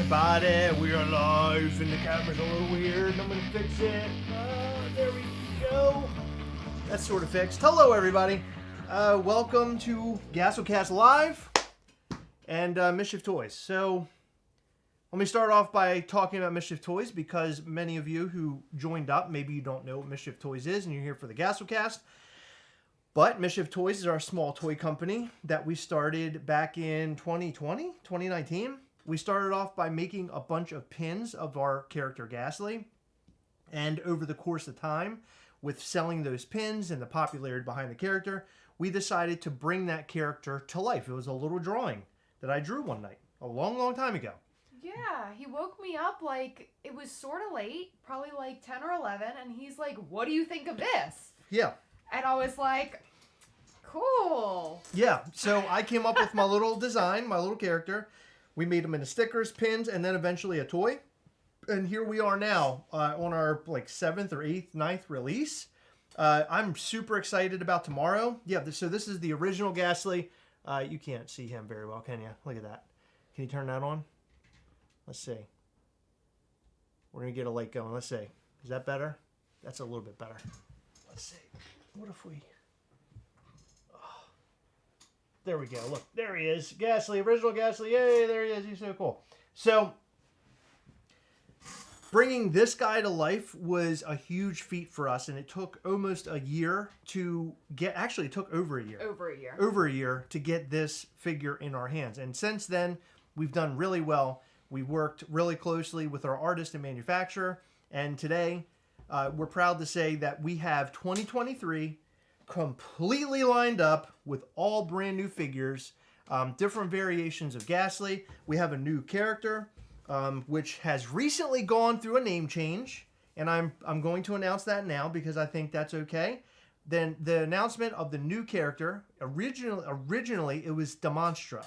everybody, we are live, and the camera's a little weird, and I'm gonna fix it. There we go. That's sort of fixed. Hello, everybody. Welcome to Gastlecast Live and Mischief Toys. So, let me start off by talking about Mischief Toys, because many of you who joined up, maybe you don't know what Mischief Toys is, and you're here for the Gastlecast. But Mischief Toys is our small toy company that we started back in 2019. We started off by making a bunch of pins of our character Gastley. And over the course of time, with selling those pins and the popularity behind the character, we decided to bring that character to life. It was a little drawing that I drew one night, a long, long time ago. Yeah, he woke me up like, it was sort of late, probably like 10 or 11, and he's like, what do you think of this? Yeah. And I was like, cool. Yeah, so I came up with my little design, my little character. We made them into stickers, pins, and then eventually a toy. And here we are now on our like 7th or 8th, 9th release. I'm super excited about tomorrow. Yeah, so this is the original Gastley. You can't see him very well, can you? Look at that. Can you turn that on? Let's see. We're going to get a light going. Let's see. Is that better? That's a little bit better. Let's see. What if we... Oh. There we go. Look, there he is. Gastley, original Gastley. Yay, there he is. He's so cool. So, bringing this guy to life was a huge feat for us, and it took almost a year to get... Actually, it took over a year. Over a year to get this figure in our hands. And since then, we've done really well. We worked really closely with our artist and manufacturer, and today we're proud to say that we have 2023 completely lined up with all brand new figures, different variations of Gastley. We have a new character, which has recently gone through a name change, and I'm going to announce that now because I think that's okay. Then the announcement of the new character, originally it was Demontra.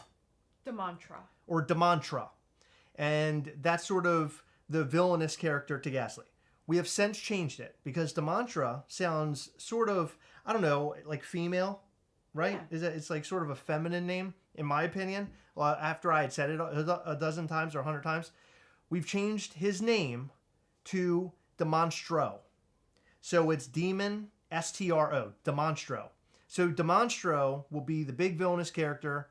And that's sort of the villainous character to Gastley. We have since changed it because Demontra sounds sort of, I don't know, like female, right? Yeah. It's like sort of a feminine name, in my opinion. After I had said it a dozen times or 100 times, we've changed his name to Demonstro. So it's Demon S-T-R-O, Demonstro. So Demonstro will be the big villainous character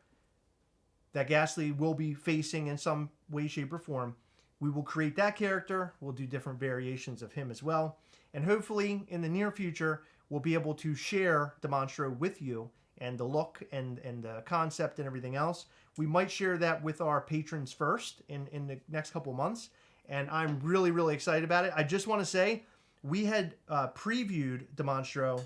that Gastley will be facing in some way, shape, or form. We will create that character. We'll do different variations of him as well. And hopefully, in the near future, we'll be able to share Demonstro with you and the look and the concept and everything else. We might share that with our patrons first in the next couple months. And I'm really, really excited about it. I just want to say, we had previewed Demonstro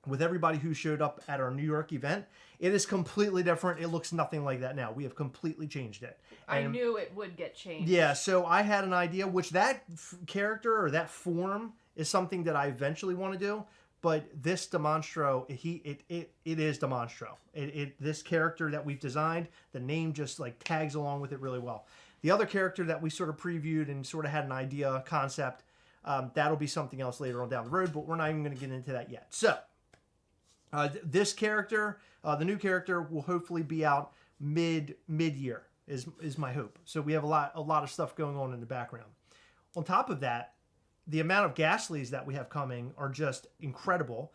with everybody who showed up at our New York event. It is completely different. It looks nothing like that now. We have completely changed it. And I knew it would get changed. Yeah, so I had an idea, which that character or that form is something that I eventually want to do. But this Demonstro, it is Demonstro. This character that we've designed, the name just like tags along with it really well. The other character that we sort of previewed and sort of had an idea, concept, that'll be something else later on down the road, but we're not even going to get into that yet. So, this character, the new character, will hopefully be out mid-year is my hope. So we have a lot of stuff going on in the background. On top of that, the amount of Gastleys that we have coming are just incredible.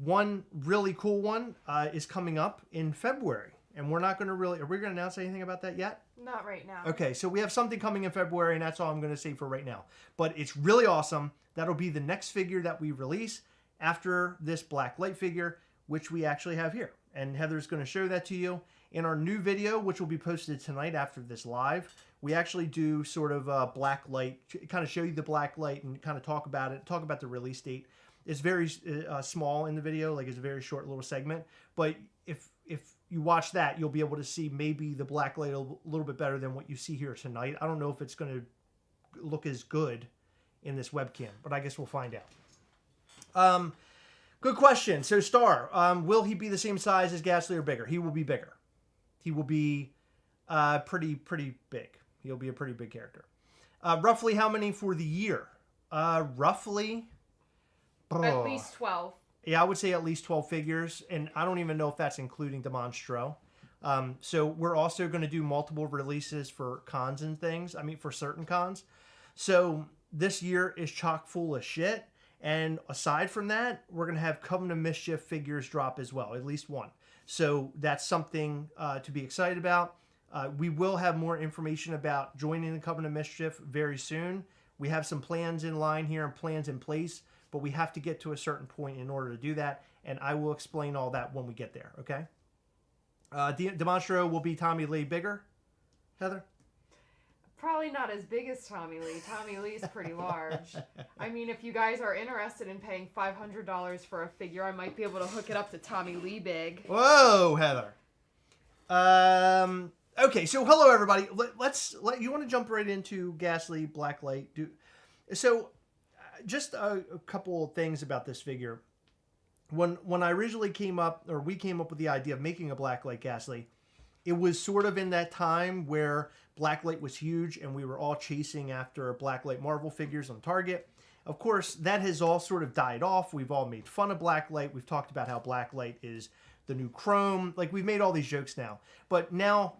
One really cool one is coming up in February, and we're not going to really... Are we going to announce anything about that yet? Not right now. Okay, so we have something coming in February, and that's all I'm going to say for right now. But it's really awesome. That'll be the next figure that we release after this black light figure, which we actually have here. And Heather's going to show that to you. In our new video, which will be posted tonight after this live, we actually do sort of a black light, kind of show you the black light and kind of talk about it, talk about the release date. It's very small in the video, like it's a very short little segment. But if you watch that, you'll be able to see maybe the black light a little bit better than what you see here tonight. I don't know if it's going to look as good in this webcam, but I guess we'll find out. Good question. So, Star, will he be the same size as Gastley or bigger? He will be bigger. He will be pretty big. He'll be a pretty big character. Roughly how many for the year? Roughly... At least 12. Yeah, I would say at least 12 figures, and I don't even know if that's including Demonstro. So we're also going to do multiple releases for cons and things. I mean, for certain cons. So this year is chock full of shit. And aside from that, we're going to have Coven of Mischief figures drop as well, at least one. So that's something to be excited about. We will have more information about joining the Coven of Mischief very soon. We have some plans in line here and plans in place, but we have to get to a certain point in order to do that. And I will explain all that when we get there, okay? Demonstro will be Tommy Lee bigger, Heather? Probably not as big as Tommy Lee. Tommy Lee's pretty large. I mean, if you guys are interested in paying $500 for a figure, I might be able to hook it up to Tommy Lee big. Whoa, Heather. Okay, so hello everybody. You want to jump right into Gastly Blacklight? Just a couple of things about this figure. When I originally we came up with the idea of making a Blacklight Gastley, it was sort of in that time where Blacklight was huge and we were all chasing after Blacklight Marvel figures on Target. Of course, that has all sort of died off. We've all made fun of Blacklight. We've talked about how Blacklight is the new Chrome. Like, we've made all these jokes now. But now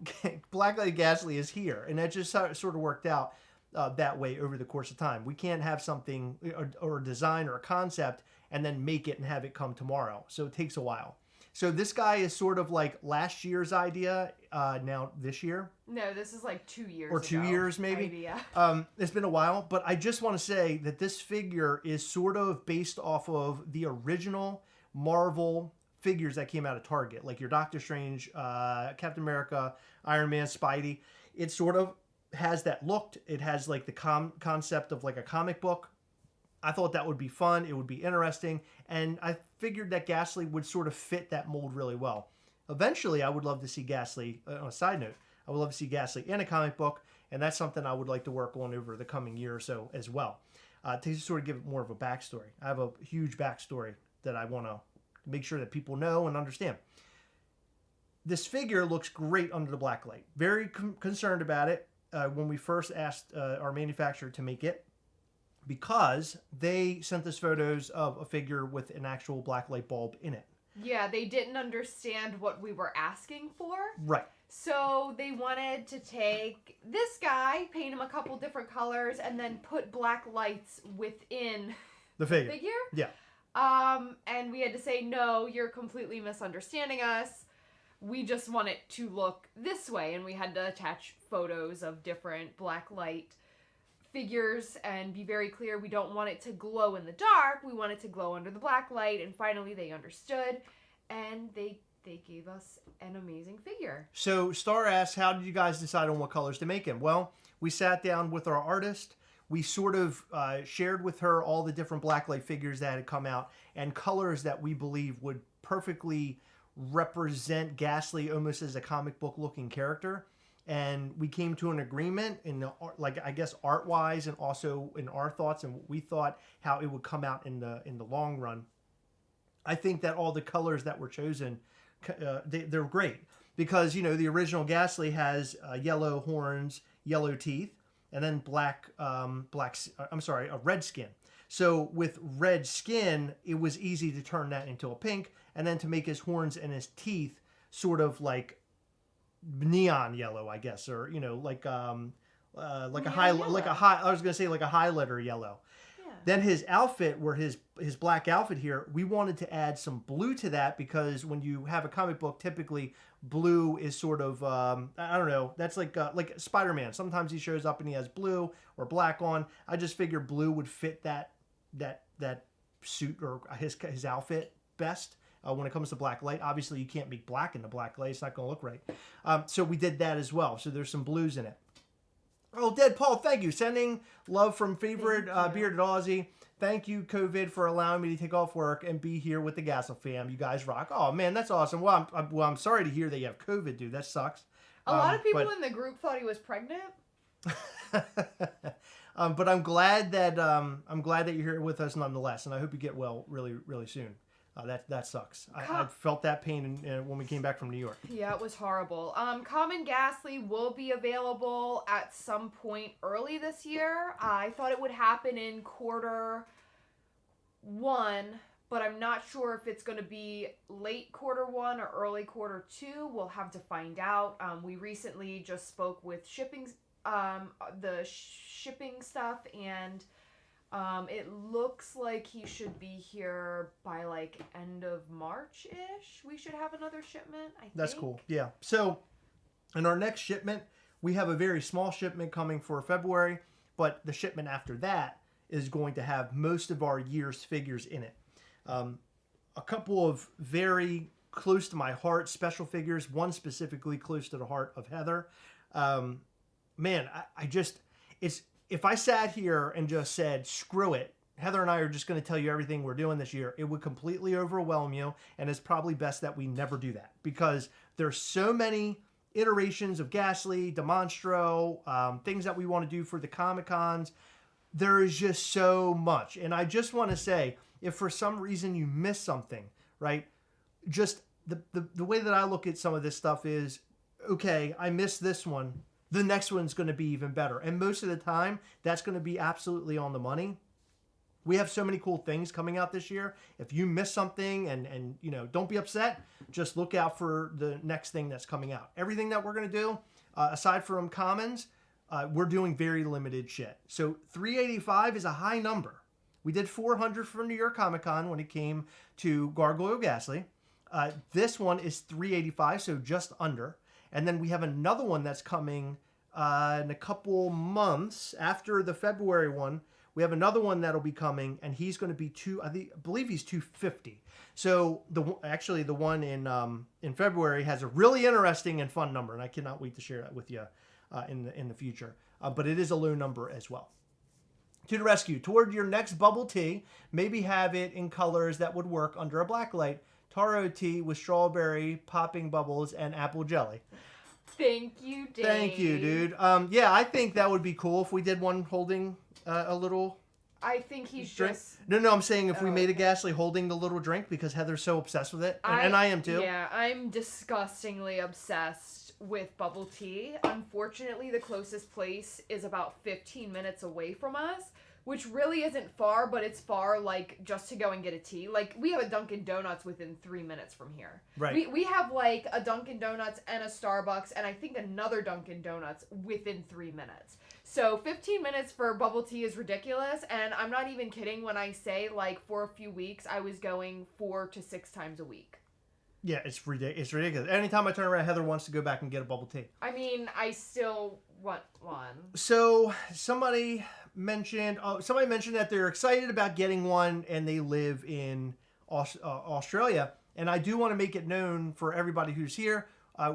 Blacklight Gastley is here, and that just sort of worked out that way over the course of time. We can't have something or a design or a concept and then make it and have it come tomorrow. So it takes a while. So this guy is sort of like last year's idea, now this year. No, this is like 2 years or 2 years maybe. Idea. It's been a while, but I just want to say that this figure is sort of based off of the original Marvel figures that came out of Target, like your Doctor Strange, Captain America, Iron Man, Spidey. It sort of has that look. It has like the concept of like a comic book. I thought that would be fun. It would be interesting. And I figured that Gastley would sort of fit that mold really well. Eventually, I would love to see Gastley, on a side note, I would love to see Gastley in a comic book. And that's something I would like to work on over the coming year or so as well. To sort of give it more of a backstory. I have a huge backstory that I want to make sure that people know and understand. This figure looks great under the black light. Very concerned about it when we first asked our manufacturer to make it, because they sent us photos of a figure with an actual black light bulb in it. Yeah, they didn't understand what we were asking for. Right. So they wanted to take this guy, paint him a couple different colors, and then put black lights within the figure. Yeah. And we had to say, no, you're completely misunderstanding us. We just want it to look this way. And we had to attach photos of different black light figures and be very clear, we don't want it to glow in the dark. We want it to glow under the black light. And finally they understood, and they gave us an amazing figure. So Star asked, how did you guys decide on what colors to make him? Well, we sat down with our artist. We sort of shared with her all the different blacklight figures that had come out and colors that we believe would perfectly represent Gastly almost as a comic book looking character. And we came to an agreement in the, like, I guess art wise, and also in our thoughts and what we thought how it would come out in the long run. I think that all the colors that were chosen, they're great, because, you know, the original Gastly has yellow horns, yellow teeth, and then a red skin. So with red skin, it was easy to turn that into a pink, and then to make his horns and his teeth sort of like neon yellow, I guess, or, you know, like a highlighter yellow. Yeah. Then his outfit, where his black outfit here, we wanted to add some blue to that, because when you have a comic book, typically blue is sort of I don't know, that's like Spider-Man. Sometimes he shows up and he has blue or black on. I just figured blue would fit that suit or his outfit best. When it comes to black light, obviously you can't make black in the black light. It's not going to look right. So we did that as well. So there's some blues in it. Oh, Dead Paul, thank you. Sending love from favorite Bearded Aussie. Thank you, COVID, for allowing me to take off work and be here with the Gastle fam. You guys rock. Oh, man, that's awesome. Well, I'm sorry to hear that you have COVID, dude. That sucks. A lot of people in the group thought he was pregnant. But I'm glad that you're here with us nonetheless, and I hope you get well really, really soon. That sucks. I felt that pain when we came back from New York. Yeah, it was horrible. Common Gastly will be available at some point early this year. I thought it would happen in quarter 1, but I'm not sure if it's going to be late Q1 or early Q2. We'll have to find out. We recently just spoke with the shipping stuff, and it looks like he should be here by like end of March-ish. We should have another shipment, I think. That's cool. Yeah. So in our next shipment, we have a very small shipment coming for February, but the shipment after that is going to have most of our year's figures in it. A couple of very close to my heart special figures, one specifically close to the heart of Heather. Man, if I sat here and just said, screw it, Heather and I are just going to tell you everything we're doing this year, it would completely overwhelm you, and it's probably best that we never do that, because there's so many iterations of Gastly, DeMonstro, things that we want to do for the Comic-Cons. There is just so much. And I just want to say, if for some reason you miss something, right, just the way that I look at some of this stuff is, okay, I missed this one. The next one's going to be even better. And most of the time, that's going to be absolutely on the money. We have so many cool things coming out this year. If you miss something and don't be upset, just look out for the next thing that's coming out. Everything that we're going to do, aside from commons, we're doing very limited shit. So 385 is a high number. We did 400 for New York Comic Con when it came to Gargoyle Gastley. This one is 385, so just under. And then we have another one that's coming in a couple months after the February one. We have another one that'll be coming, and he's going to be I believe he's 250. So the one in February has a really interesting and fun number, and I cannot wait to share that with you in the future. But it is a low number as well. To the rescue, toward your next bubble tea, maybe have it in colors that would work under a blacklight. Taro tea with strawberry, popping bubbles, and apple jelly. Thank you, Dave. Thank you, dude. Yeah, I think that would be cool if we did one holding a little. I think he's drink. just. No, I'm saying if we made a Gastley holding the little drink, because Heather's so obsessed with it, and I am too. Yeah, I'm disgustingly obsessed with bubble tea. Unfortunately, the closest place is about 15 minutes away from us, which really isn't far, but it's far, like, just to go and get a tea. Like, we have a Dunkin' Donuts within 3 minutes from here. Right. We have, like, a Dunkin' Donuts and a Starbucks, and I think another Dunkin' Donuts within 3 minutes. So 15 minutes for bubble tea is ridiculous, and I'm not even kidding when I say, like, for a few weeks, I was going 4 to 6 times a week. Yeah, it's ridiculous. Anytime I turn around, Heather wants to go back and get a bubble tea. I mean, I still want one. So somebody mentioned that they're excited about getting one, and they live in Australia. And I do want to make it known for everybody who's here,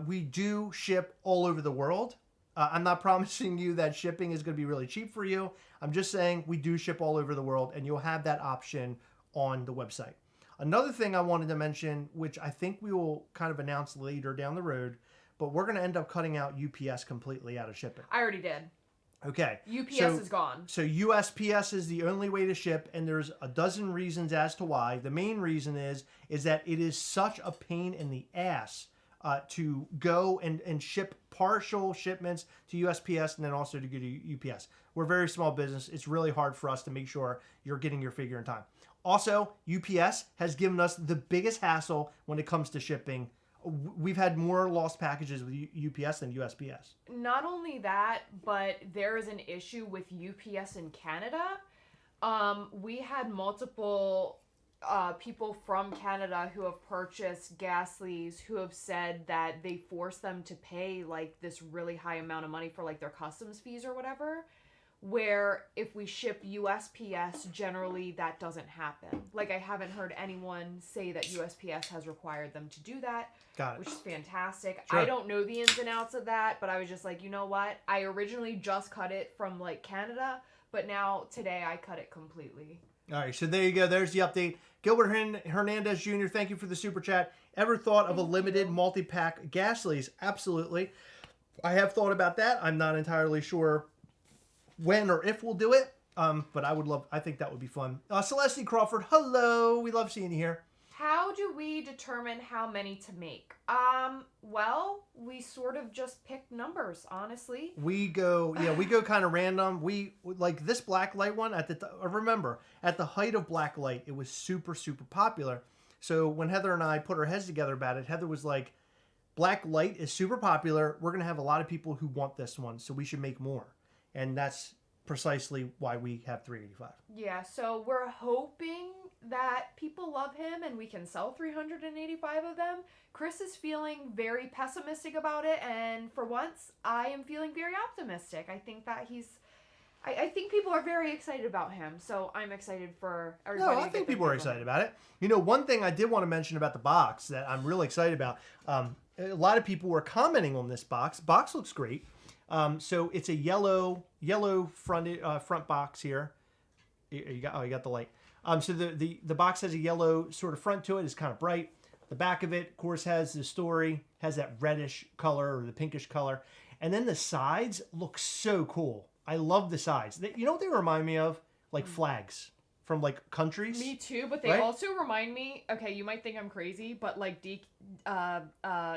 we do ship all over the world. I'm not promising you that shipping is going to be really cheap for you. I'm just saying we do ship all over the world, and you'll have that option on the website. Another thing I wanted to mention, which I think we will kind of announce later down the road, but we're going to end up cutting out UPS completely out of shipping. I already did. Okay. UPS is gone. So USPS is the only way to ship, and there's a dozen reasons as to why. The main reason is that it is such a pain in the ass to go and ship partial shipments to USPS and then also to go to UPS. We're a very small business. It's really hard for us to make sure you're getting your figure in time. Also, UPS has given us the biggest hassle when it comes to shipping. We've had more lost packages with UPS than USPS. Not only that, but there is an issue with UPS in Canada. We had multiple people from Canada who have purchased Gastlys who have said that they force them to pay like this really high amount of money for like their customs fees or whatever. Where if we ship USPS, generally that doesn't happen. Like, I haven't heard anyone say that USPS has required them to do that. Got it. Which is fantastic. Sure. I don't know the ins and outs of that, but I was just like, you know what? I originally just cut it from, like, Canada, but now today I cut it completely. All right, so there you go. There's the update. Gilbert Hernandez Jr., thank you for the super chat. Ever thought of a limited multi-pack Gastlys? Absolutely. I have thought about that. I'm not entirely sure when or if we'll do it, but I think that would be fun. Celeste Crawford, hello, we love seeing you here. How do we determine how many to make? Well, we sort of just pick numbers, honestly. We go kind of random. We like this blacklight one remember at the height of blacklight, it was super, super popular. So when Heather and I put our heads together about it, Heather was like, blacklight is super popular. We're going to have a lot of people who want this one, so we should make more. And that's precisely why we have 385. Yeah, so we're hoping that people love him and we can sell 385 of them. Chris is feeling very pessimistic about it, and for once, I am feeling very optimistic. I think that I think people are very excited about him, so I'm excited for everybody. No, I think people are excited about it. You know, one thing I did want to mention about the box that I'm really excited about, a lot of people were commenting on this box. Box looks great. So it's a yellow front box here. You got the light. So the box has a yellow sort of front to it. It's kind of bright. The back of it, of course, has the story, has that reddish color or the pinkish color. And then the sides look so cool. I love the sides. You know what they remind me of? Like flags from like countries. Me too, but they also remind me, okay, you might think I'm crazy, but like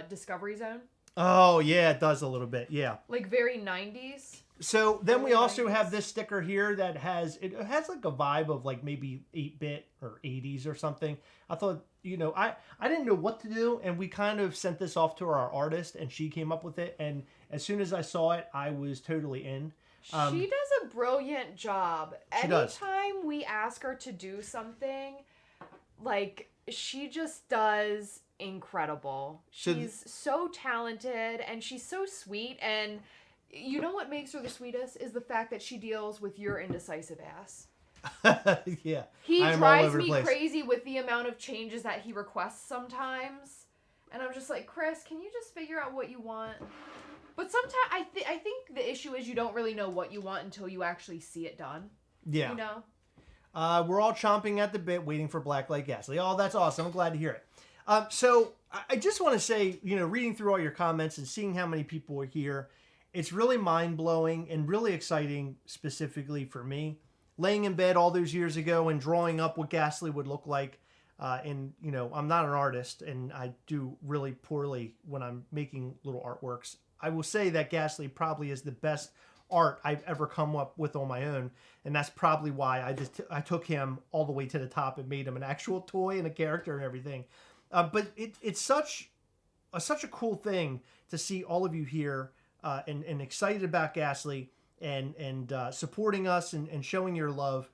Discovery Zone. Oh, yeah, it does a little bit. Yeah. Like very 90s. So then we also have this sticker here that has like a vibe of like maybe 8-bit or 80s or something. I thought, you know, I didn't know what to do, and we kind of sent this off to our artist, and she came up with it. And as soon as I saw it, I was totally in. She does a brilliant job. Anytime we ask her to do something, like, she just does incredible. She's so talented, and she's so sweet, and you know what makes her the sweetest is the fact that she deals with your indecisive ass. Yeah. He drives me crazy with the amount of changes that he requests sometimes. And I'm just like, Chris, can you just figure out what you want? But sometimes I think the issue is you don't really know what you want until you actually see it done. Yeah. You know? We're all chomping at the bit waiting for Blacklight Gastley. Oh, that's awesome. I'm glad to hear it. So I just want to say, you know, reading through all your comments and seeing how many people are here, it's really mind-blowing and really exciting specifically for me. Laying in bed all those years ago and drawing up what Gastley would look like. And, you know, I'm not an artist, and I do really poorly when I'm making little artworks. I will say that Gastley probably is the best art I've ever come up with on my own, and that's probably why I took him all the way to the top and made him an actual toy and a character and everything. But it's such a cool thing to see all of you here and excited about Gastley and supporting us and showing your love.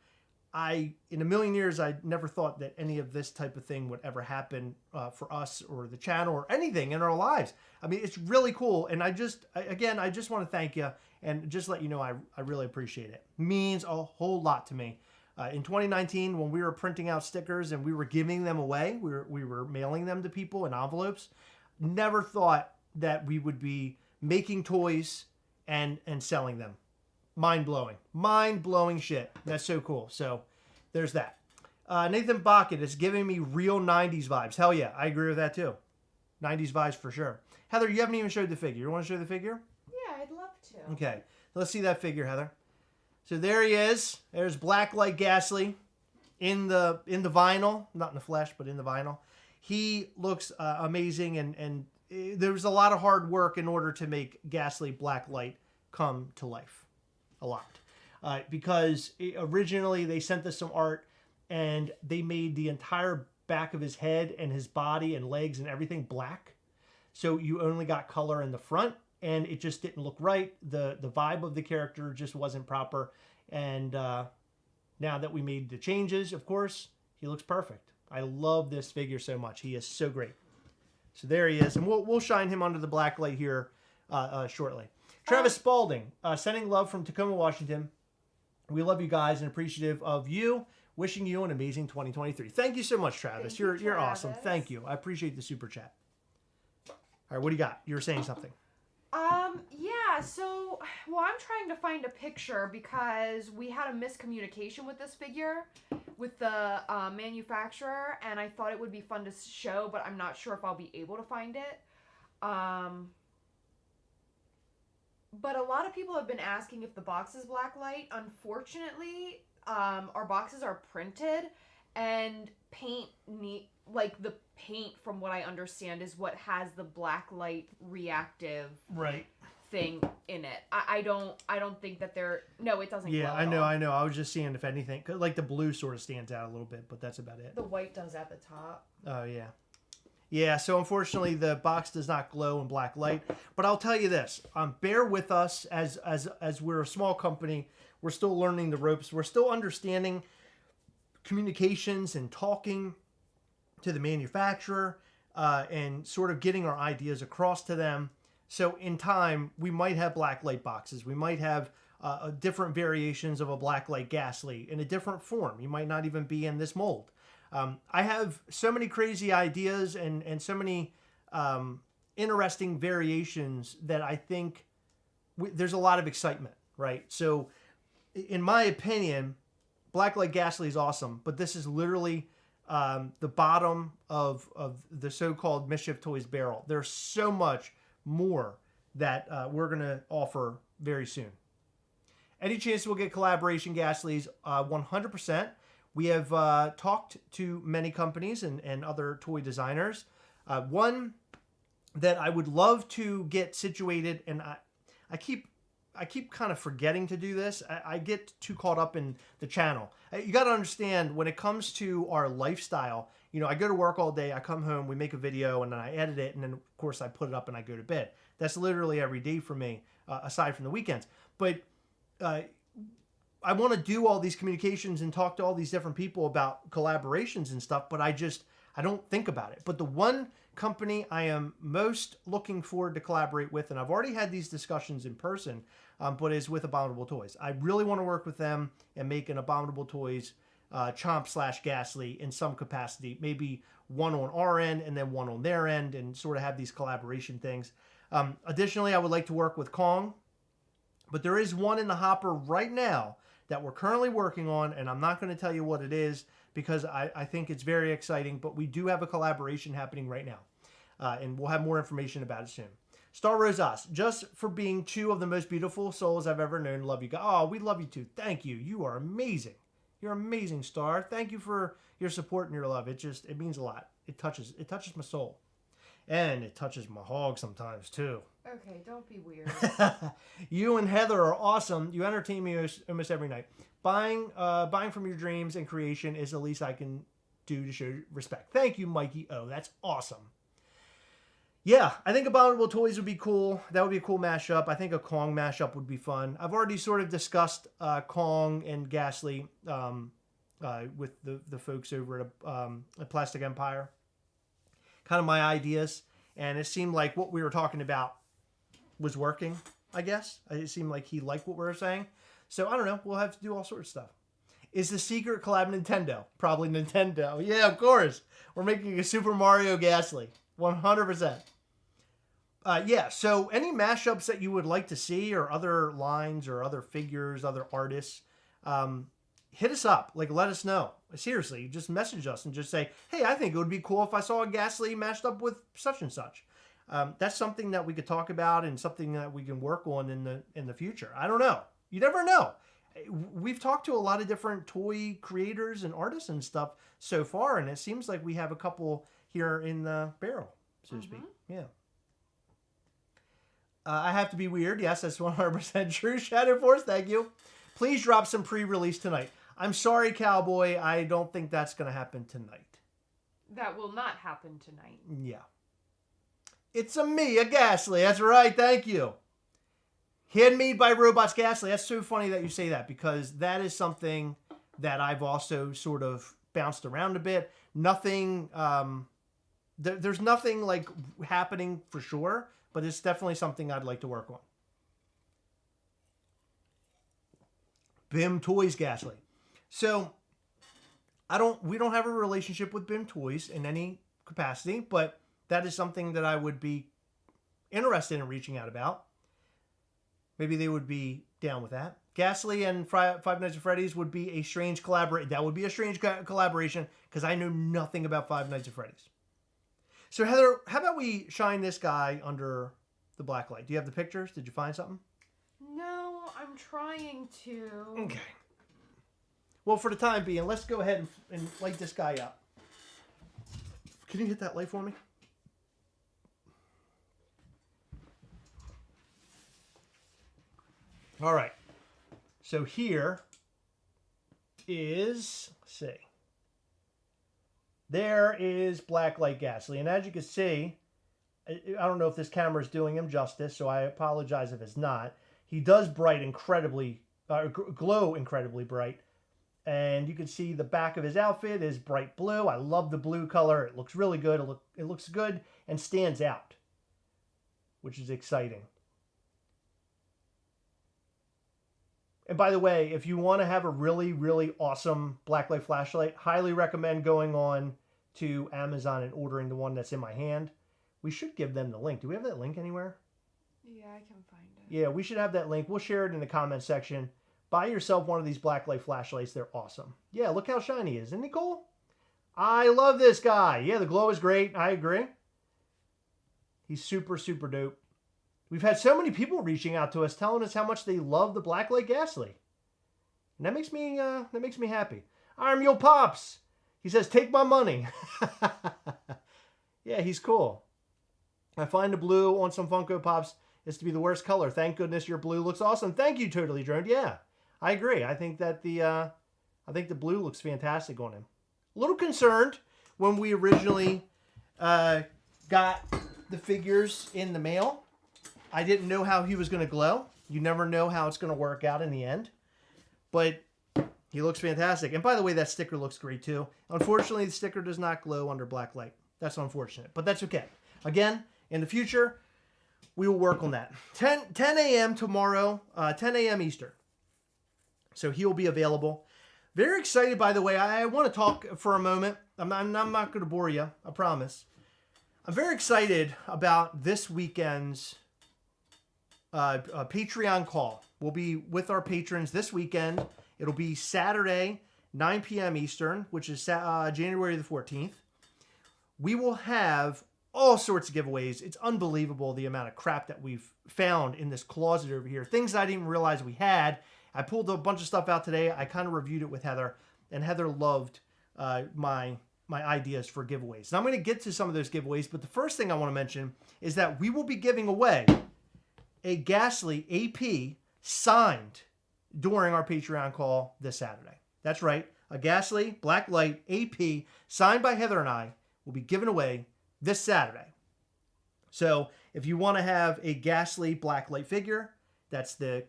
In a million years, I never thought that any of this type of thing would ever happen for us or the channel or anything in our lives. I mean, it's really cool. And I just want to thank you and just let you know I really appreciate it. It means a whole lot to me. In 2019, when we were printing out stickers and we were giving them away, we were mailing them to people in envelopes, never thought that we would be making toys and selling them. Mind-blowing shit. That's so cool. So there's that. Nathan Bockett is giving me real 90s vibes. Hell yeah, I agree with that too. 90s vibes for sure. Heather, you haven't even showed the figure. You want to show the figure? Yeah, I'd love to. Okay, let's see that figure, Heather. So there he is. There's Blacklight Gastley in the vinyl, not in the flesh, but in the vinyl. He looks amazing, and there was a lot of hard work in order to make Gastley Blacklight come to life. A lot. Because originally they sent us some art and they made the entire back of his head and his body and legs and everything black. So you only got color in the front and it just didn't look right. The vibe of the character just wasn't proper. And now that we made the changes, of course, he looks perfect. I love this figure so much. He is so great. So there he is. And we'll shine him under the black light here shortly. Travis Spalding, sending love from Tacoma, Washington. We love you guys and appreciative of you. Wishing you an amazing 2023. Thank you so much, Travis. You're awesome. Thank you. I appreciate the super chat. All right, what do you got? You were saying something. Yeah, so, well, I'm trying to find a picture because we had a miscommunication with this figure with the manufacturer, and I thought it would be fun to show, but I'm not sure if I'll be able to find it. But a lot of people have been asking if the box is blacklight. Unfortunately, our boxes are printed and the paint, from what I understand, is what has the blacklight reactive Right. thing in it. I don't think that they're... No, it doesn't glow Yeah, at I all. know. I was just seeing if anything... 'cause, like, the blue sort of stands out a little bit, but that's about it. The white does at the top. Oh, yeah. Yeah, so unfortunately, the box does not glow in black light. But I'll tell you this. Bear with us as we're a small company. We're still learning the ropes. We're still understanding communications and talking to the manufacturer and sort of getting our ideas across to them. So in time, we might have black light boxes. We might have different variations of a black light Gastly in a different form. You might not even be in this mold. I have so many crazy ideas and so many interesting variations that I think there's a lot of excitement, right? So in my opinion, blacklight Gastly is awesome, but this is literally the bottom of the so-called Mischief Toys barrel. There's so much more that we're going to offer very soon. Any chance we'll get collaboration Gastlys? 100%. We have talked to many companies and other toy designers. One that I would love to get situated, and I keep kind of forgetting to do this. I get too caught up in the channel. You got to understand, when it comes to our lifestyle, you know, I go to work all day, I come home, we make a video, and then I edit it, and then, of course, I put it up and I go to bed. That's literally every day for me, aside from the weekends. But I want to do all these communications and talk to all these different people about collaborations and stuff, but I don't think about it. But the one company I am most looking forward to collaborate with, and I've already had these discussions in person, but is with Abominable Toys. I really want to work with them and make an Abominable Toys Chomp/Gastly in some capacity, maybe one on our end and then one on their end, and sort of have these collaboration things. Additionally, I would like to work with Kong, but there is one in the hopper right now that we're currently working on, and I'm not going to tell you what it is because I think it's very exciting, but we do have a collaboration happening right now, and we'll have more information about it soon. Star Rosas, just for being two of the most beautiful souls I've ever known. Love you guys. Oh, we love you too. Thank you. You are amazing. You're amazing, Star. Thank you for your support and your love. It means a lot. It touches my soul. And it touches my hog sometimes too. Okay, don't be weird. You and Heather are awesome. You entertain me almost every night. Buying from your dreams and creation is the least I can do to show respect. Thank you, Mikey. Oh, that's awesome. Yeah, I think Abominable Toys would be cool. That would be a cool mashup. I think a Kong mashup would be fun. I've already sort of discussed Kong and Gastly with the folks over at Plastic Empire. Kind of my ideas, and it seemed like what we were talking about was working, I guess. It seemed like he liked what we were saying. So, I don't know. We'll have to do all sorts of stuff. Is the secret collab Nintendo? Probably Nintendo. Yeah, of course. We're making a Super Mario Gastly. 100%. Yeah, so any mashups that you would like to see, or other lines or other figures, other artists, hit us up. Like, let us know. Seriously, just message us and just say, hey, I think it would be cool if I saw a Gastly mashed up with such and such. That's something that we could talk about and something that we can work on in the future. I don't know. You never know. We've talked to a lot of different toy creators and artists and stuff so far, and it seems like we have a couple here in the barrel, so to speak. Yeah. I have to be weird. Yes, that's 100% true. Shadow Force, thank you. Please drop some pre-release tonight. I'm sorry, Cowboy. I don't think that's going to happen tonight. That will not happen tonight. Yeah. It's a Gastly. That's right. Thank you. Handmade by Robots Gastly. That's so funny that you say that, because that is something that I've also sort of bounced around a bit. Nothing, there's nothing like happening for sure, but it's definitely something I'd like to work on. BIM Toys Gastly. So we don't have a relationship with BIM Toys in any capacity, but that is something that I would be interested in reaching out about. Maybe they would be down with that. Gastly and Five Nights at Freddy's would be a strange collaboration. That would be a strange collaboration because I know nothing about Five Nights at Freddy's. So Heather, how about we shine this guy under the black light? Do you have the pictures? Did you find something? No, I'm trying to. Okay. Well, for the time being, let's go ahead and light this guy up. Can you hit that light for me? All right. So here is, let's see. There is Blacklight Gastley. And as you can see, I don't know if this camera is doing him justice, so I apologize if it's not. He does glow incredibly bright. And you can see the back of his outfit is bright blue. I love the blue color. It looks really good. It looks good and stands out, which is exciting. And by the way, if you want to have a really, really awesome blacklight flashlight, highly recommend going on to Amazon and ordering the one that's in my hand. We should give them the link. Do we have that link anywhere? Yeah, I can find it. Yeah, we should have that link. We'll share it in the comment section. Buy yourself one of these blacklight flashlights. They're awesome. Yeah, look how shiny he is. Isn't he cool? I love this guy. Yeah, the glow is great. I agree. He's super, super dope. We've had so many people reaching out to us telling us how much they love the Blacklight Gastley. And that makes me happy. I'm your pops. He says, take my money. Yeah, he's cool. I find the blue on some Funko Pops is to be the worst color. Thank goodness your blue looks awesome. Thank you, Totally Droned. Yeah, I agree. I think that the blue looks fantastic on him. A little concerned when we originally got the figures in the mail. I didn't know how he was going to glow. You never know how it's going to work out in the end. But he looks fantastic. And by the way, that sticker looks great too. Unfortunately, the sticker does not glow under black light. That's unfortunate, but that's okay. Again, in the future, we will work on that. 10 a.m. tomorrow, 10 a.m. Eastern. So he will be available. Very excited, by the way. I want to talk for a moment. I'm not going to bore you, I promise. I'm very excited about this weekend's Patreon call. We'll be with our patrons this weekend. It'll be Saturday, 9 p.m. Eastern, which is January the 14th. We will have all sorts of giveaways. It's unbelievable the amount of crap that we've found in this closet over here. Things I didn't realize we had. I pulled a bunch of stuff out today. I kind of reviewed it with Heather, and Heather loved my ideas for giveaways. Now I'm going to get to some of those giveaways, but the first thing I want to mention is that we will be giving away a Gastly AP signed during our Patreon call this Saturday. That's right. A Gastly Blacklight AP signed by Heather and I will be given away this Saturday. So if you want to have a Gastly Blacklight figure, that's the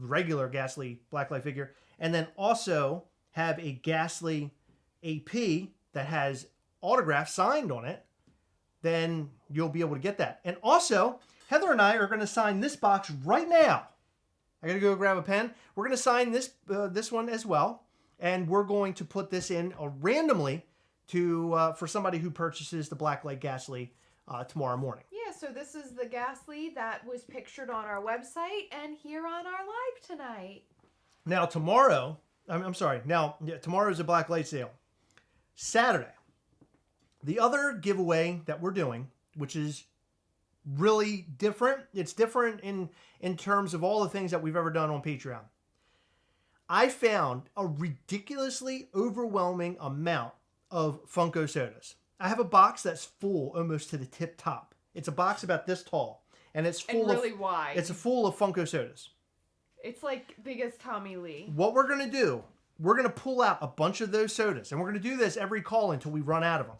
regular Gastly Blacklight figure, and then also have a Gastly AP that has autographs signed on it, then you'll be able to get that. And also, Heather and I are going to sign this box right now. I got to go grab a pen. We're going to sign this one as well, and we're going to put this in randomly for somebody who purchases the Blacklight Gastley tomorrow morning. Yeah, so this is the Gastly that was pictured on our website and here on our live tonight. Now tomorrow, tomorrow is a Blacklight sale. Saturday, the other giveaway that we're doing, which is really different. It's different in terms of all the things that we've ever done on Patreon. I found a ridiculously overwhelming amount of Funko sodas. I have a box that's full almost to the tip top. It's a box about this tall, and it's full really wide. It's full of Funko sodas. It's like big as Tommy Lee. What we're gonna do? We're gonna pull out a bunch of those sodas, and we're gonna do this every call until we run out of them.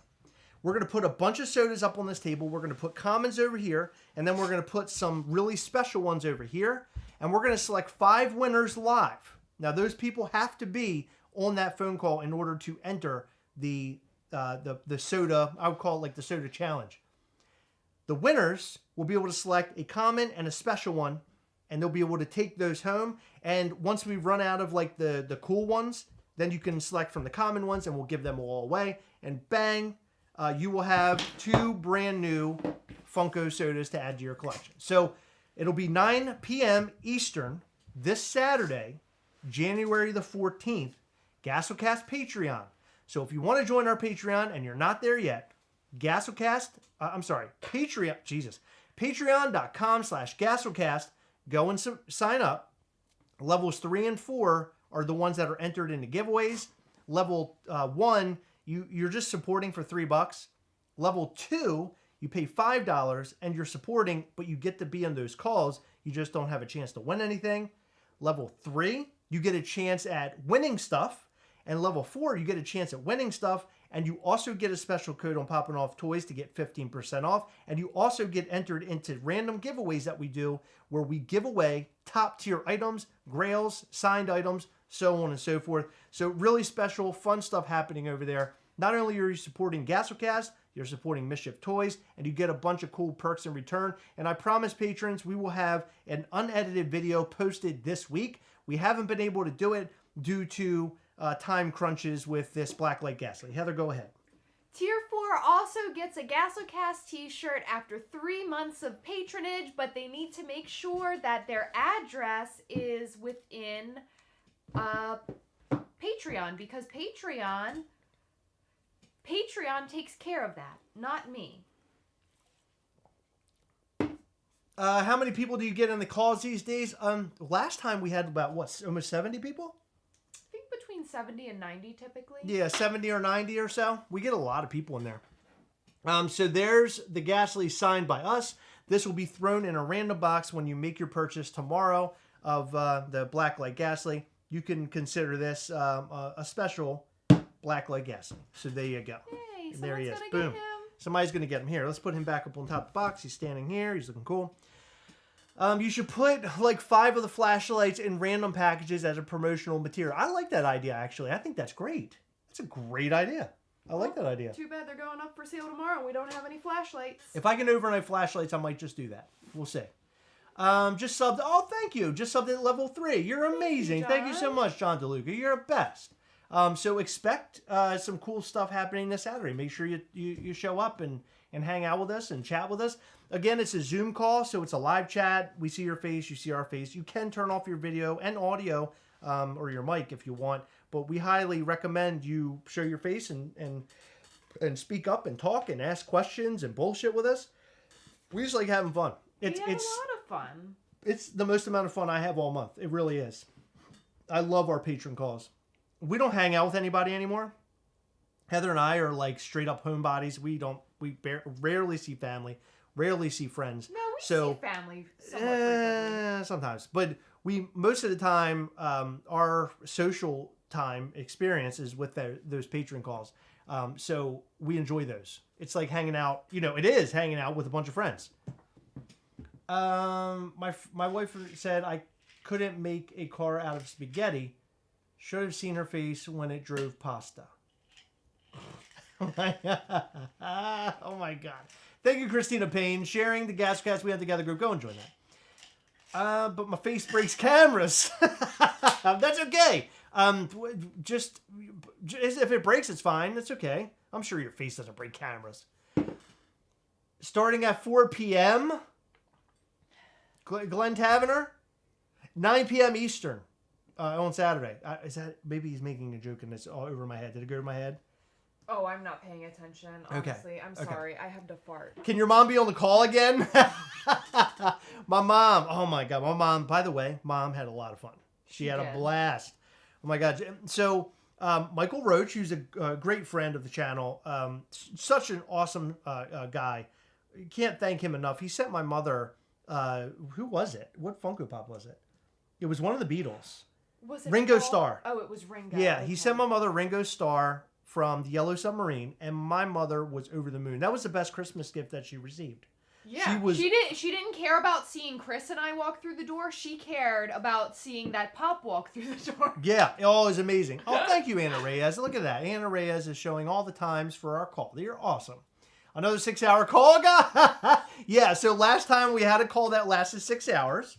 We're going to put a bunch of sodas up on this table. We're going to put commons over here, and then we're going to put some really special ones over here, and we're going to select 5 winners live. Now, those people have to be on that phone call in order to enter the soda. I would call it like the soda challenge. The winners will be able to select a common and a special one, and they'll be able to take those home. And once we run out of like the cool ones, then you can select from the common ones, and we'll give them all away. And bang! You will have 2 brand new Funko sodas to add to your collection. So it'll be 9 p.m. Eastern this Saturday, January the 14th, Gastlecast Patreon. So if you want to join our Patreon and you're not there yet, patreon.com/Gastlecast. Go and sign up. Levels 3 and 4 are the ones that are entered into giveaways. Level 1, you're just supporting for $3. Level 2, you pay $5 and you're supporting, but you get to be on those calls. You just don't have a chance to win anything. Level 3, you get a chance at winning stuff. And level 4, you get a chance at winning stuff. And you also get a special code on Poppin' Off Toys to get 15% off. And you also get entered into random giveaways that we do where we give away top tier items, grails, signed items, so on and so forth. So really special, fun stuff happening over there. Not only are you supporting Gastlecast, you're supporting Mischief Toys, and you get a bunch of cool perks in return. And I promise, patrons, we will have an unedited video posted this week. We haven't been able to do it due to time crunches with this blacklight Gastley. Heather, go ahead. Tier 4 also gets a Gastlecast t-shirt after 3 months of patronage, but they need to make sure that their address is within Patreon, because Patreon takes care of that, not me. How many people do you get in the calls these days? Last time we had about, what, almost 70 people? I think between 70 and 90 typically. Yeah, 70 or 90 or so. We get a lot of people in there. So there's the Gastly signed by us. This will be thrown in a random box when you make your purchase tomorrow of the blacklight Gastly. You can consider this a special blacklight Gastly. So there you go. Yay, And there he is. gonna Boom. get him. Somebody's going to get him here. Let's put him back up on top of the box. He's standing here. He's looking cool. You should put like 5 of the flashlights in random packages as a promotional material. I like that idea, actually. I think that's great. That's a great idea. I like that idea. Too bad they're going up for sale tomorrow. We don't have any flashlights. If I can overnight flashlights, I might just do that. We'll see. Just subbed. Oh, thank you. Just subbed at level 3. You're amazing. Thank you so much, John DeLuca. You're the best. So expect some cool stuff happening this Saturday. Make sure you show up and hang out with us and chat with us. Again, it's a Zoom call, so it's a live chat. We see your face, you see our face. You can turn off your video and audio or your mic if you want, but we highly recommend you show your face and speak up and talk and ask questions and bullshit with us. We just like having fun. It's a lot of fun. It's the most amount of fun I have all month. It really is. I love our patron calls. We don't hang out with anybody anymore. Heather and I are like straight up homebodies. We rarely see family, rarely see friends. No, we see family somewhat frequently. Sometimes. But we, most of the time, our social time experience is with those patron calls. So we enjoy those. It's like hanging out, it is hanging out with a bunch of friends. My wife said I couldn't make a car out of spaghetti. Should have seen her face when it drove pasta. Oh my God. Thank you, Christina Payne, sharing the Gastlecast We Have Together group. Go and join that. But my face breaks cameras. That's okay. Just if it breaks, it's fine. That's okay. I'm sure your face doesn't break cameras. Starting at 4 p.m. Glenn Tavener, 9 p.m. Eastern. On Saturday. Is that, maybe he's making a joke and it's all over my head. Did it go to my head? Oh, I'm not paying attention. Honestly, Okay. I'm sorry. I have to fart. Can your mom be on the call again? My mom. Oh my God. My mom, by the way, mom had a lot of fun. She had a blast. Oh my God. So, Michael Roach, who's a great friend of the channel, such an awesome guy. You can't thank him enough. He sent my mother, who was it? What Funko Pop was it? It was one of the Beatles. Was it Ringo Paul? Starr. Oh, it was Ringo. Yeah, Okay. he sent my mother Ringo Starr from the Yellow Submarine, and my mother was over the moon. That was the best Christmas gift that she received. Yeah, she didn't care about seeing Chris and I walk through the door. She cared about seeing that Pop walk through the door. Yeah, it was amazing. Oh, thank you, Anna Reyes. Look at that. Anna Reyes is showing all the times for our call. You're awesome. Another 6-hour call, guy. Yeah, so last time we had a call that lasted 6 hours.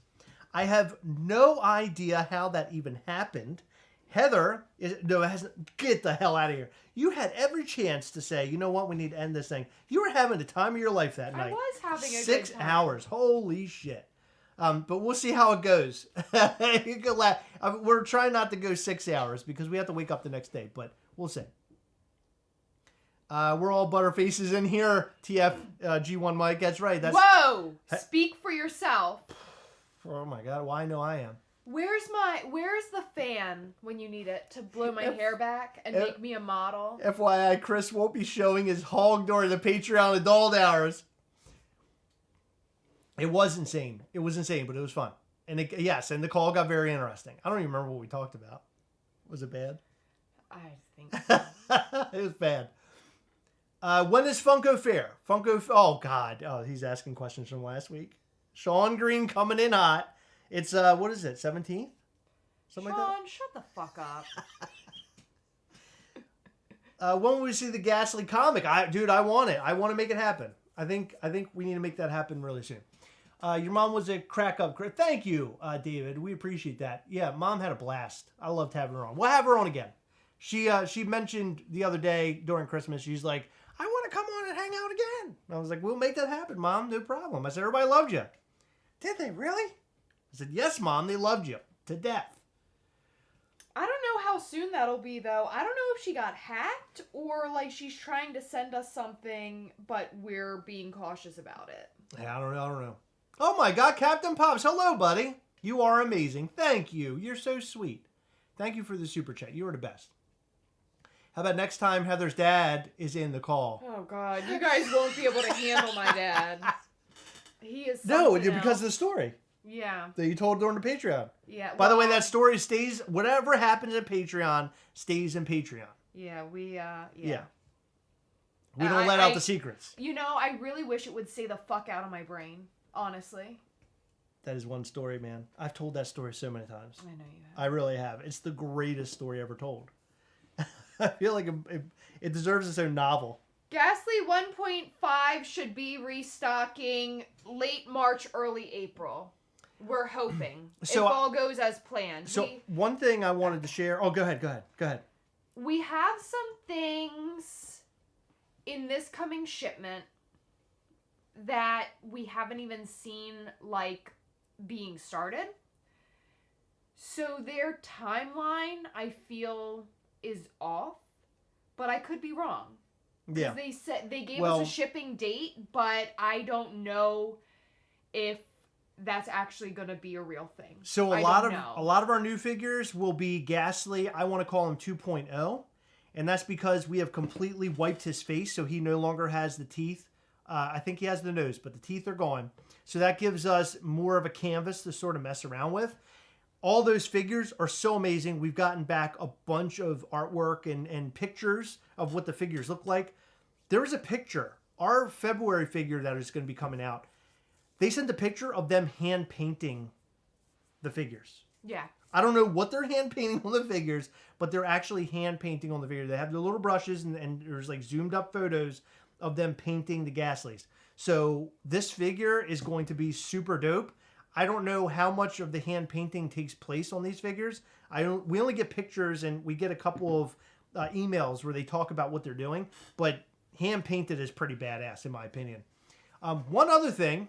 I have no idea how that even happened. Heather get the hell out of here. You had every chance to say, you know what, we need to end this thing. You were having the time of your life that night. I was having a 6 good time. hours. Holy shit. But we'll see how it goes. You can laugh. We're trying not to go 6 hours because we have to wake up the next day, but we'll see. We're all butterfaces in here. TF G1 Mike. That's right. Whoa! Speak for yourself. Oh my God. Well, I know I am. Where's the fan when you need it to blow my hair back and make me a model? FYI, Chris won't be showing his hog during the Patreon adult hours. It was insane. It was insane, but it was fun. And and the call got very interesting. I don't even remember what we talked about. Was it bad? I think so. It was bad. When is Funko Fair? Oh, God. Oh, he's asking questions from last week. Sean Green coming in hot. It's, what is it, 17th? Something Sean, like that? shut the fuck When up. will we see the Gastley comic? Dude, I want it. I want to make it happen. I think we need to make that happen really soon. Your mom was a crack up. Thank you, David. We appreciate that. Yeah, Mom had a blast. I loved having her on. We'll have her on again. She mentioned the other day during Christmas, she's like, I want to come on and hang out again. And I was like, we'll make that happen, Mom. No problem. I said, everybody loved you. Did they really? I said, yes, Mom. They loved you to death. I don't know how soon that'll be, though. I don't know if she got hacked or, like, she's trying to send us something, but we're being cautious about it. Yeah, I don't know. Oh, my God. Captain Pops. Hello, buddy. You are amazing. Thank you. You're so sweet. Thank you for the super chat. You are the best. How about next time Heather's dad is in the call? Oh, God. You guys won't be able to handle my dad. He is No, something because else. of the story Yeah. that you told during the Patreon. Yeah. By the way, that story stays, whatever happens at Patreon stays in Patreon. Yeah, we We don't let out the secrets. You know, I really wish it would stay the fuck out of my brain, honestly. That is one story, man. I've told that story so many times. I know you have. I really have. It's the greatest story ever told. I feel like it deserves its own novel. Gastly 1.5 should be restocking late March, early April. We're hoping. So, if all goes as planned. So one thing I wanted to share. Oh, go ahead. We have some things in this coming shipment that we haven't even seen, like, being started. So their timeline, I feel, is off, but I could be wrong. Yeah. They gave us a shipping date, but I don't know if that's actually going to be a real thing. So a lot of our new figures will be Gastly. I want to call him 2.0, and that's because we have completely wiped his face, so he no longer has the teeth. I think he has the nose, but the teeth are gone. So that gives us more of a canvas to sort of mess around with. All those figures are so amazing. We've gotten back a bunch of artwork and pictures of what the figures look like. There was a picture, our February figure that is going to be coming out. They sent a picture of them hand painting the figures. Yeah. I don't know what they're hand painting on the figures, but they're actually hand painting on the figure. They have their little brushes and there's like zoomed up photos of them painting the Gastlys. So this figure is going to be super dope. I don't know how much of the hand painting takes place on these figures. We only get pictures and we get a couple of emails where they talk about what they're doing, but hand painted is pretty badass in my opinion. One other thing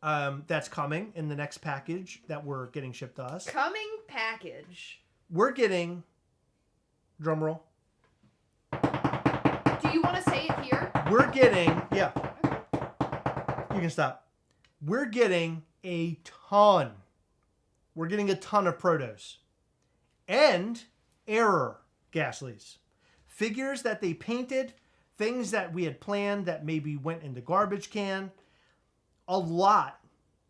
that's coming in the next package that we're getting shipped to us. Coming package. We're getting, drum roll. Do you want to say it here? We're getting, yeah. You can stop. We're getting a ton. We're getting a ton of protos. And error Gastlys. Figures that they painted, things that we had planned that maybe went in the garbage can. A lot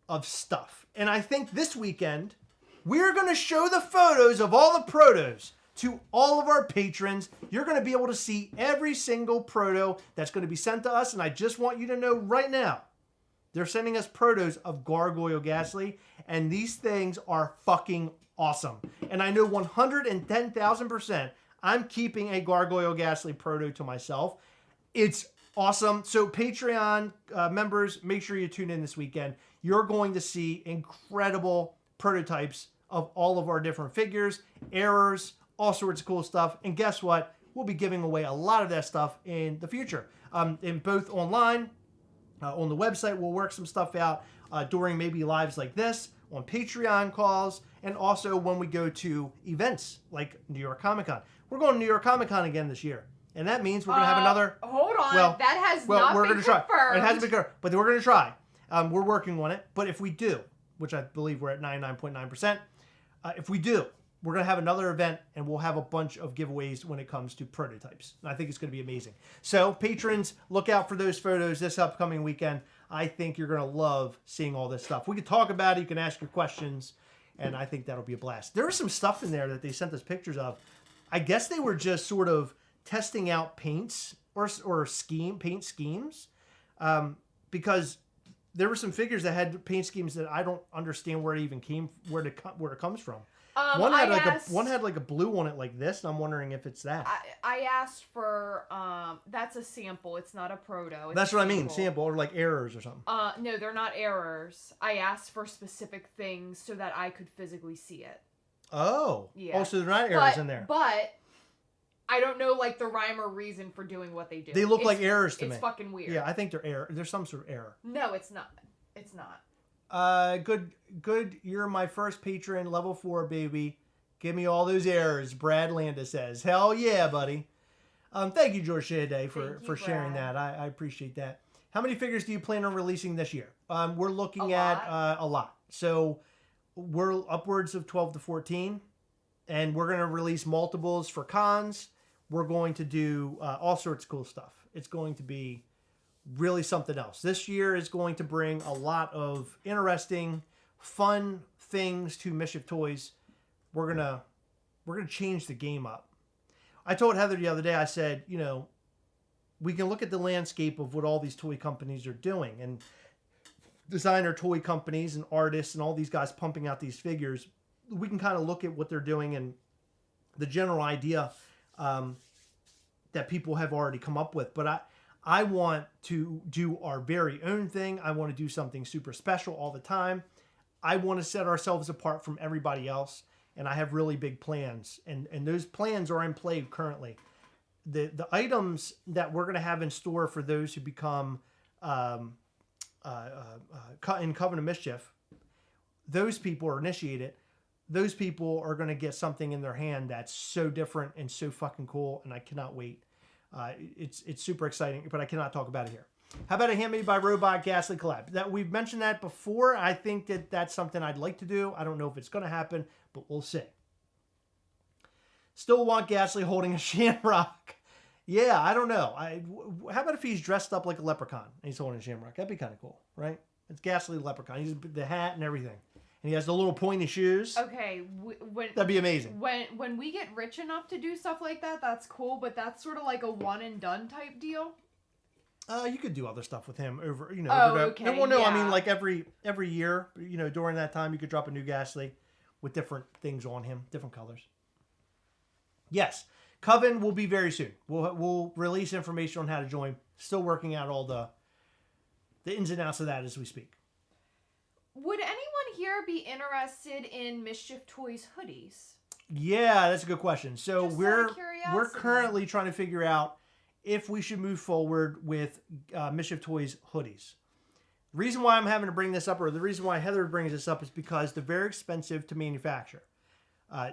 of stuff. And I think this weekend, we're going to show the photos of all the protos to all of our patrons. You're going to be able to see every single proto that's going to be sent to us. And I just want you to know right now, they're sending us protos of Gargoyle Gastly, and these things are fucking awesome. And I know 110,000% I'm keeping a Gargoyle Gastly proto to myself. It's awesome. So Patreon members, make sure you tune in this weekend. You're going to see incredible prototypes of all of our different figures, errors, all sorts of cool stuff. And guess what? We'll be giving away a lot of that stuff in the future. In both online, on the website, we'll work some stuff out during maybe lives like this, on Patreon calls, and also when we go to events like New York Comic Con. We're going to New York Comic Con again this year. And that means we're going to have another... Hold on. That has not been confirmed. It hasn't been confirmed, but we're going to try. We're working on it. But if we do, which I believe we're at 99.9%. If we do, we're going to have another event, and we'll have a bunch of giveaways when it comes to prototypes. And I think it's going to be amazing. So, patrons, look out for those photos this upcoming weekend. I think you're going to love seeing all this stuff. We can talk about it. You can ask your questions, and I think that'll be a blast. There was some stuff in there that they sent us pictures of. I guess they were just sort of testing out paints or paint schemes, because there were some figures that had paint schemes that I don't understand where it even where it comes from. One had like a blue on it like this, and I'm wondering if it's that. I asked for that's a sample. It's not a proto. That's what I mean, sample or like errors or something. No, they're not errors. I asked for specific things so that I could physically see it. Oh, yeah. Oh, so they're not errors in there. But I don't know like the rhyme or reason for doing what they do. They look like errors to me. It's fucking weird. Yeah, I think they're error. There's some sort of error. No, it's not. It's not. Good. You're my first patron, level 4, baby. Give me all those errors. Brad Landa says, "Hell yeah, buddy." Thank you, George Shea, for sharing that. I appreciate that. How many figures do you plan on releasing this year? We're looking at a lot. So we're upwards of 12 to 14, and we're going to release multiples for cons. We're going to do all sorts of cool stuff. It's going to be really something else. This year is going to bring a lot of interesting, fun things to Mischief Toys. We're gonna change the game up. I told Heather the other day, I said, we can look at the landscape of what all these toy companies are doing, and designer toy companies and artists and all these guys pumping out these figures. We can kind of look at what they're doing and the general idea that people have already come up with. But I want to do our very own thing. I want to do something super special all the time. I want to set ourselves apart from everybody else. And I have really big plans. And those plans are in play currently. The items that we're going to have in store for those who become in Coven of Mischief, those people are initiated. Those people are going to get something in their hand that's so different and so fucking cool. And I cannot wait. It's super exciting, but I cannot talk about it here. How about a Handmade by Robot Gastly collab? That we've mentioned that before. I think that's something I'd like to do. I don't know if it's going to happen, but we'll see. Still want Gastley holding a shamrock. Yeah, I don't know. How about if he's dressed up like a leprechaun and he's holding a shamrock? That'd be kind of cool, right? It's Gastley the leprechaun. He's the hat and everything. And he has the little pointy shoes. Okay. That'd be amazing. When we get rich enough to do stuff like that, that's cool, but that's sort of like a one and done type deal. You could do other stuff with him over, okay. Well, no, yeah. I mean, like every year, during that time, you could drop a new Gastley with different things on him, different colors. Yes, Coven will be very soon. We'll release information on how to join. Still working out all the ins and outs of that as we speak. Would anyone here be interested in Mischief Toys hoodies? Yeah, that's a good question. So Just we're currently trying to figure out if we should move forward with Mischief Toys hoodies. The reason why I'm having to bring this up, or the reason why Heather brings this up, is because they're very expensive to manufacture.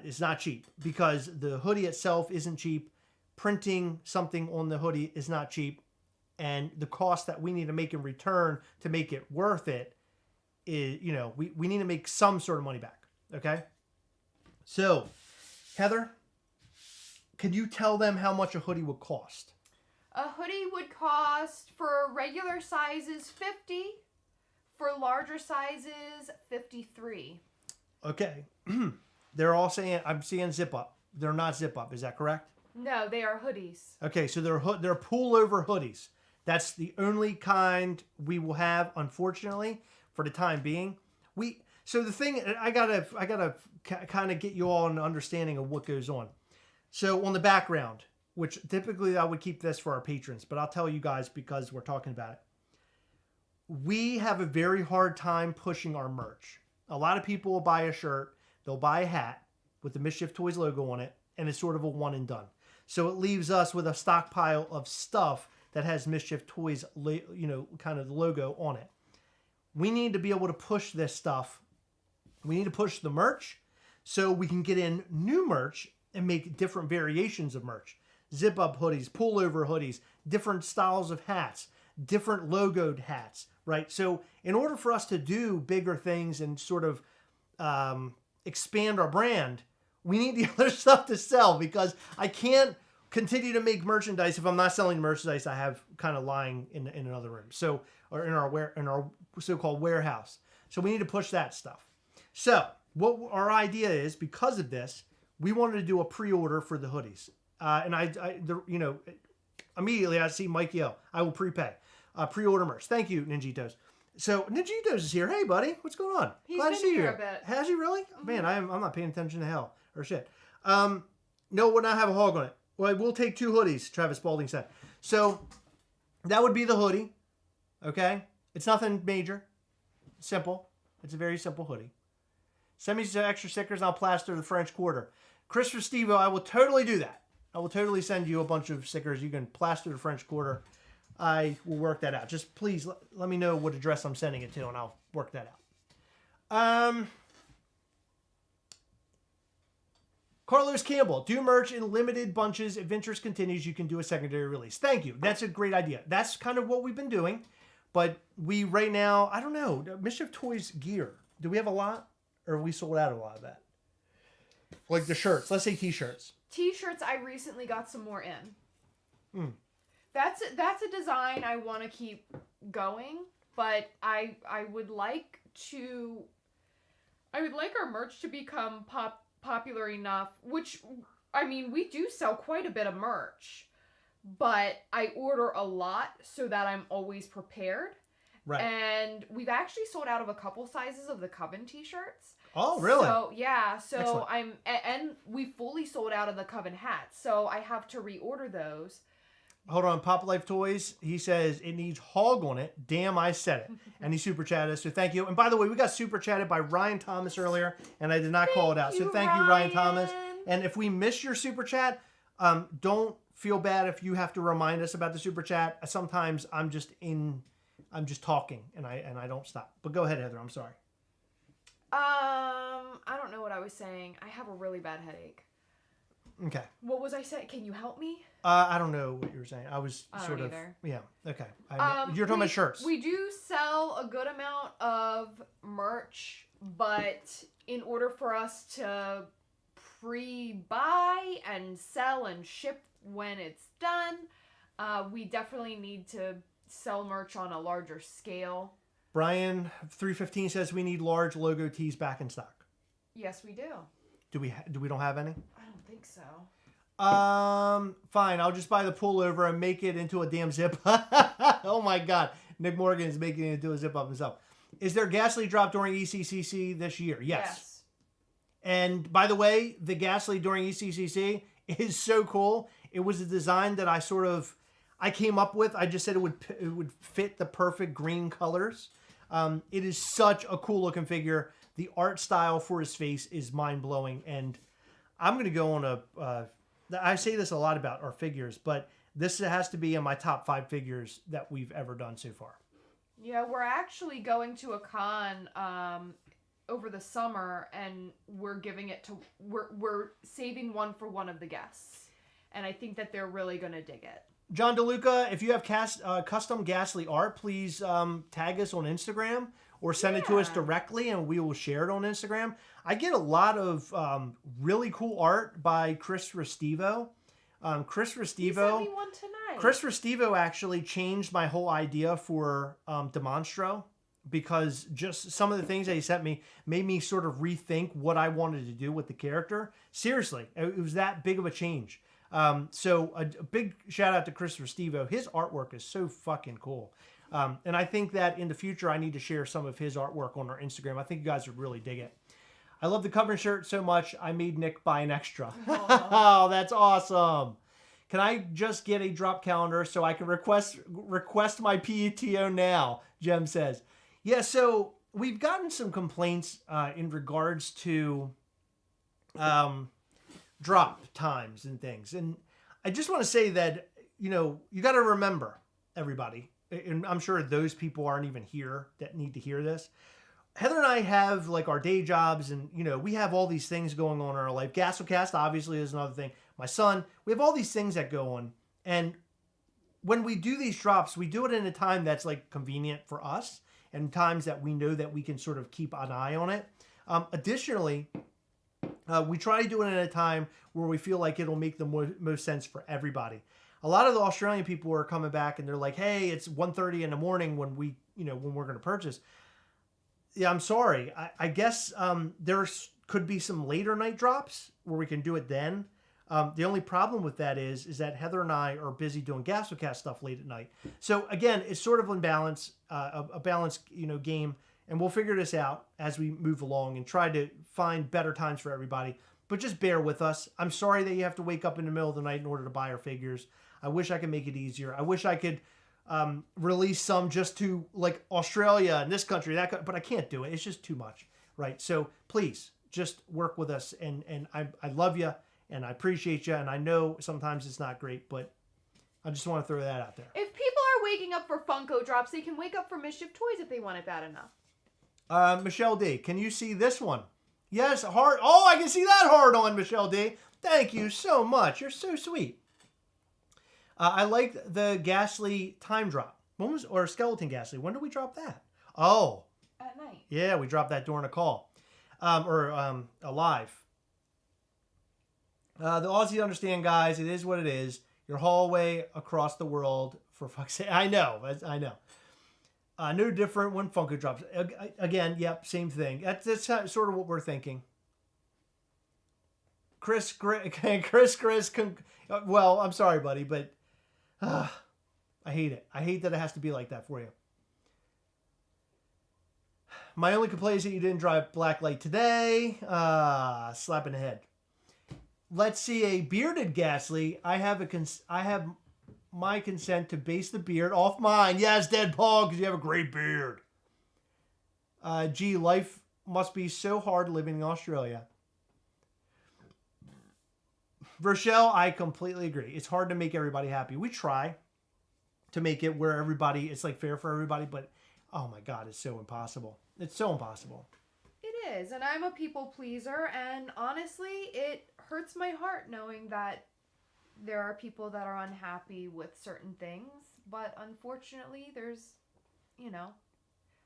It's not cheap because the hoodie itself isn't cheap. Printing something on the hoodie is not cheap. And the cost that we need to make in return to make it worth it is, we need to make some sort of money back. Okay? So, Heather, can you tell them how much a hoodie would cost? A hoodie would cost, for regular sizes, $50. For larger sizes, $53. Okay. They're all saying, I'm seeing zip up. They're not zip up. Is that correct? No, they are hoodies. Okay, so they're pullover hoodies. That's the only kind we will have, unfortunately, for the time being. So the thing, I gotta kind of get you all an understanding of what goes on. So on the background, which typically I would keep this for our patrons, but I'll tell you guys because we're talking about it. We have a very hard time pushing our merch. A lot of people will buy a shirt, they'll buy a hat with the Mischief Toys logo on it, and it's sort of a one and done. So it leaves us with a stockpile of stuff that has Mischief Toys, kind of the logo on it. We need to be able to push this stuff. We need to push the merch so we can get in new merch and make different variations of merch. Zip-up hoodies, pullover hoodies, different styles of hats, different logoed hats, right? So in order for us to do bigger things and sort of expand our brand, we need the other stuff to sell, because I can't continue to make merchandise if I'm not selling merchandise I have kind of lying in another room. So, or in our so-called warehouse. So we need to push that stuff. So what our idea is, because of this, we wanted to do a pre-order for the hoodies. Immediately I see Mike yell, I will prepay. Pre-order merch. Thank you, Ninjitos. So Ninjitos is here. Hey, buddy, what's going on? He's Glad been to see here you. a bit. Has he really? Mm-hmm. Man, I'm not paying attention to hell or shit. No, we'll not have a hog on it. Well, we'll take 2 hoodies, Travis Spalding said. So that would be the hoodie. Okay? It's nothing major. Simple. It's a very simple hoodie. Send me some extra stickers and I'll plaster the French Quarter. Chris Restivo, I will totally do that. I will totally send you a bunch of stickers. You can plaster the French Quarter. I will work that out. Just please let me know what address I'm sending it to, and I'll work that out. Carlos Campbell, do merch in limited bunches. Adventures continues. You can do a secondary release. Thank you. That's a great idea. That's kind of what we've been doing. But we right now, I don't know, Mischief Toys gear. Do we have a lot? Or have we sold out of a lot of that? Like the shirts. Let's say t-shirts. T-shirts, I recently got some more in. That's a design I want to keep going, but I would like our merch to become popular enough, which, I mean, we do sell quite a bit of merch, but I order a lot so that I'm always prepared. Right. And we've actually sold out of a couple sizes of the Coven t-shirts. Oh, really? So, yeah. So excellent. and we fully sold out of the Coven hats. So I have to reorder those. Hold on. Pop Life Toys, he says it needs hog on it. Damn, I said it. And he super chatted, so thank you. And by the way, we got super chatted by Ryan Thomas earlier, and I did not call it out. So thank you, Ryan Thomas. And if we miss your super chat, don't feel bad if you have to remind us about the super chat. Sometimes I'm just talking and I don't stop. But go ahead, Heather. I'm sorry. I don't know what I was saying. I have a really bad headache. Okay. What was I saying? Can you help me? I don't know what you were saying. I was sort of either. Yeah. Okay. You're talking about shirts. We do sell a good amount of merch, but in order for us to pre-buy and sell and ship when it's done, we definitely need to sell merch on a larger scale. Brian 315 says we need large logo tees back in stock. Yes, we do. Do we don't have any? I don't think so. Fine. I'll just buy the pullover and make it into a damn zip. Oh my God. Nick Morgan is making it into a zip up himself. Is there Gastly drop during ECCC this year? Yes. And by the way, the Gastly during ECCC is so cool. It was a design that I came up with. I just said it would fit the perfect green colors. It is such a cool looking figure. The art style for his face is mind blowing, and I'm going to go on I say this a lot about our figures, but this has to be in my top 5 figures that we've ever done so far. Yeah, we're actually going to a con over the summer, and we're saving one for one of the guests, and I think that they're really going to dig it. John DeLuca, if you have custom Gastly art, please tag us on Instagram or send it to us directly, and we will share it on Instagram. I get a lot of really cool art by Chris Restivo. Chris Restivo. He sent me one tonight. Chris Restivo actually changed my whole idea for Demonstro, because just some of the things that he sent me made me sort of rethink what I wanted to do with the character. Seriously, it was that big of a change. So a big shout out to Chris Restivo. His artwork is so fucking cool. And I think that in the future, I need to share some of his artwork on our Instagram. I think you guys would really dig it. I love the cover shirt so much, I made Nick buy an extra. Oh, that's awesome. Can I just get a drop calendar so I can request my PTO now? Jem says. Yeah, so we've gotten some complaints in regards to drop times and things. And I just want to say that, you got to remember, everybody, and I'm sure those people aren't even here that need to hear this. Heather and I have like our day jobs, and we have all these things going on in our life. Gastlecast obviously is another thing. My son, we have all these things that go on, and when we do these drops, we do it in a time that's like convenient for us and times that we know that we can sort of keep an eye on it. Additionally, we try to do it in a time where we feel like it'll make the most sense for everybody. A lot of the Australian people are coming back and they're like, hey, it's 1:30 in the morning when when we're going to purchase. Yeah, I'm sorry. I guess there could be some later night drops where we can do it then. The only problem with that is that Heather and I are busy doing Gastlecast stuff late at night. So again, it's sort of unbalanced, a balanced game, and we'll figure this out as we move along and try to find better times for everybody. But just bear with us. I'm sorry that you have to wake up in the middle of the night in order to buy our figures. I wish I could make it easier. I wish I could release some just to like Australia and this country, but I can't do it. It's just too much, right? So please just work with us, and I love you. And I appreciate you, and I know sometimes it's not great, but I just want to throw that out there. If people are waking up for Funko drops, they can wake up for Mischief Toys if they want it bad enough. Michelle D, can you see this one? Yes, hard. Oh, I can see that hard on, Michelle D. Thank you so much. You're so sweet. I like the Gastly time drop. Or Skeleton Gastly. When did we drop that? Oh. At night. Yeah, we dropped that during a call. Or a live. The Aussie understand, guys. It is what it is. Your hallway across the world, for fuck's sake. I know. No different when Funko drops. Again, yep, same thing. That's sort of what we're thinking. Chris. Well, I'm sorry, buddy, but I hate it. I hate that it has to be like that for you. My only complaint is that you didn't drive blacklight today. Slap in the head. Let's see a bearded Gastly. I have my consent to base the beard off mine. Yes, Dead Paul, because you have a great beard. Gee, life must be so hard living in Australia. Rochelle, I completely agree. It's hard to make everybody happy. We try to make it where it's like fair for everybody, but oh my God, it's so impossible. It's so impossible. It is, and I'm a people pleaser, and honestly, it hurts my heart knowing that there are people that are unhappy with certain things, but unfortunately, there's,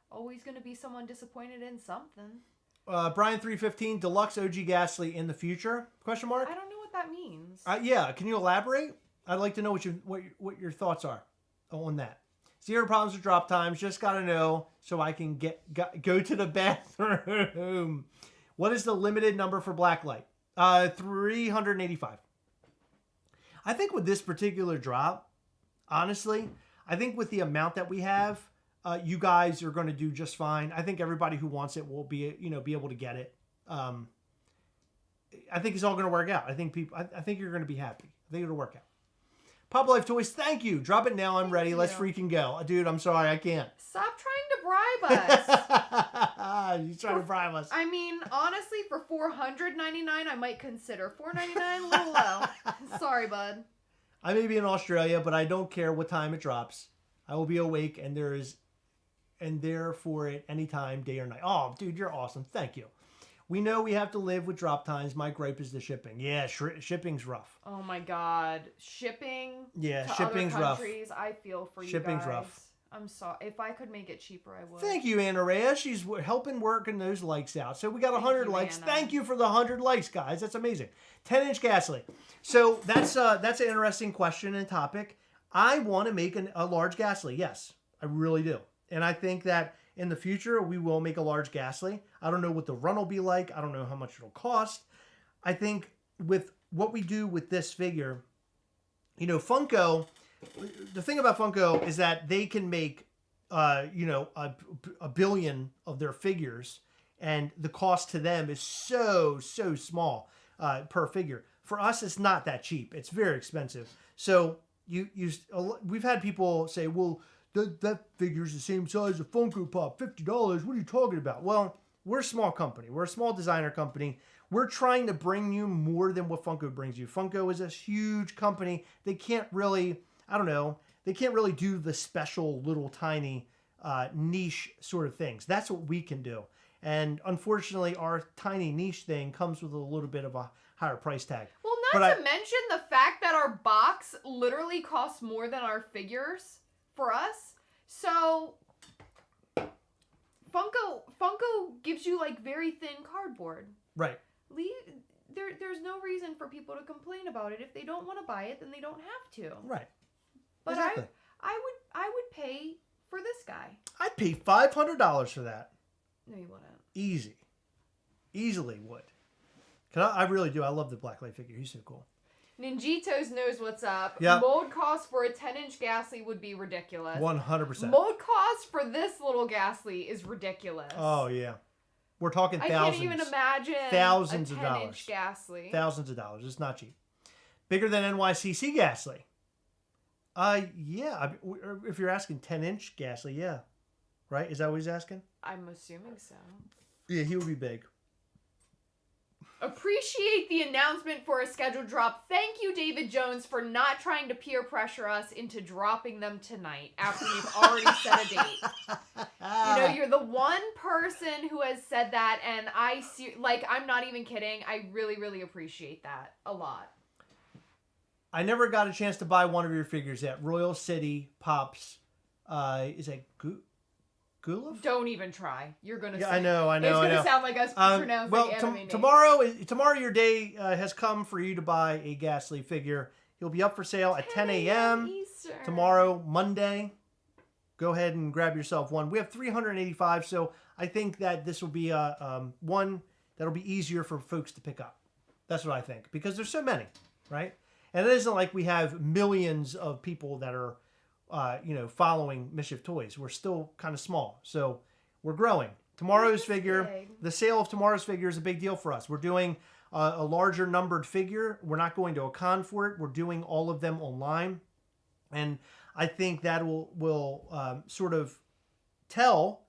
always going to be someone disappointed in something. Brian 315, Deluxe OG Gastly in the future? Question mark? I don't know what that means. Yeah, can you elaborate? I'd like to know what your thoughts are on that. Zero problems with drop times. Just got to know so I can go to the bathroom. What is the limited number for blacklight? 385. I think with this particular drop, honestly, I think with the amount that we have, you guys are going to do just fine. I think everybody who wants it will be able to get it. I think it's all going to work out. I think you're going to be happy. I think it'll work out. Pop Life Toys, thank you. Drop it now. I'm ready. Let's freaking go. Dude, I'm sorry. I can't. Stop trying to bribe us. You're trying to bribe us. I mean, honestly, for $499, I might consider. $499, a little low. Sorry, bud. I may be in Australia, but I don't care what time it drops. I will be awake, and there for it anytime, day or night. Oh, dude, you're awesome. Thank you. We know we have to live with drop times. My gripe is the shipping. Yeah, shipping's rough. Oh my God, shipping. Yeah, to shipping's other countries, rough. I feel for you Shipping's guys. rough. I'm sorry. If I could make it cheaper, I would. Thank you, Anna Rhea. She's helping working those likes out. So we got 100 likes. Anna. Thank you for the 100 likes, guys. That's amazing. 10-inch Gastly. So that's an interesting question and topic. I want to make a large Gastly. Yes, I really do. And I think that in the future, we will make a large Gastly. I don't know what the run will be like. I don't know how much it'll cost. I think with what we do with this figure, Funko, the thing about Funko is that they can make, a billion of their figures, and the cost to them is so small per figure. For us, it's not that cheap. It's very expensive. So we've had people say, well, that figure's the same size as a Funko Pop, $50. What are you talking about? Well, we're a small company. We're a small designer company. We're trying to bring you more than what Funko brings you. Funko is a huge company. They can't really, they can't really do the special little tiny niche sort of things. That's what we can do. And unfortunately, our tiny niche thing comes with a little bit of a higher price tag. Well, Not to mention the fact that our box literally costs more than our figures for us. So Funko gives you like very thin cardboard. Right. There's no reason for people to complain about it. If they don't want to buy it, then they don't have to. Right. But exactly. I would pay for this guy. I'd pay $500 for that. No, you wouldn't. Easily would. Cause I really do. I love the blacklight figure. He's so cool. Ninjitos knows what's up. Yep. Mold cost for a 10-inch Gastly would be ridiculous. 100%. Mold cost for this little Gastly is ridiculous. Oh, yeah. We're talking thousands. I can't even imagine thousands a of 10-inch dollars. Gastly. Thousands of dollars. It's not cheap. Bigger than NYCC Gastley. Yeah. If you're asking 10-inch Gastley, yeah. Right? Is that what he's asking? I'm assuming so. Yeah, he would be big. Appreciate the announcement for a scheduled drop. Thank you, David Jones, for not trying to peer pressure us into dropping them tonight after we've already set a date. You're the one person who has said that, and I'm not even kidding. I really, really appreciate that a lot. I never got a chance to buy one of your figures yet. Royal City Pops. Is that Gulov? Don't even try. You're gonna. Yeah, say, I know. It's gonna sound like us pronouncing anime names. Tomorrow your day has come for you to buy a Gastley figure. He'll be up for sale at 10 a.m. Eastern. tomorrow, Monday. Go ahead and grab yourself one. We have 385, so I think that this will be one that'll be easier for folks to pick up. That's what I think, because there's so many, right? And it isn't like we have millions of people that are following Mischief Toys. We're still kind of small, so we're growing. Tomorrow's figure, the sale of tomorrow's figure is a big deal for us. We're doing a larger numbered figure. We're not going to a con for it. We're doing all of them online, and I think that will sort of tell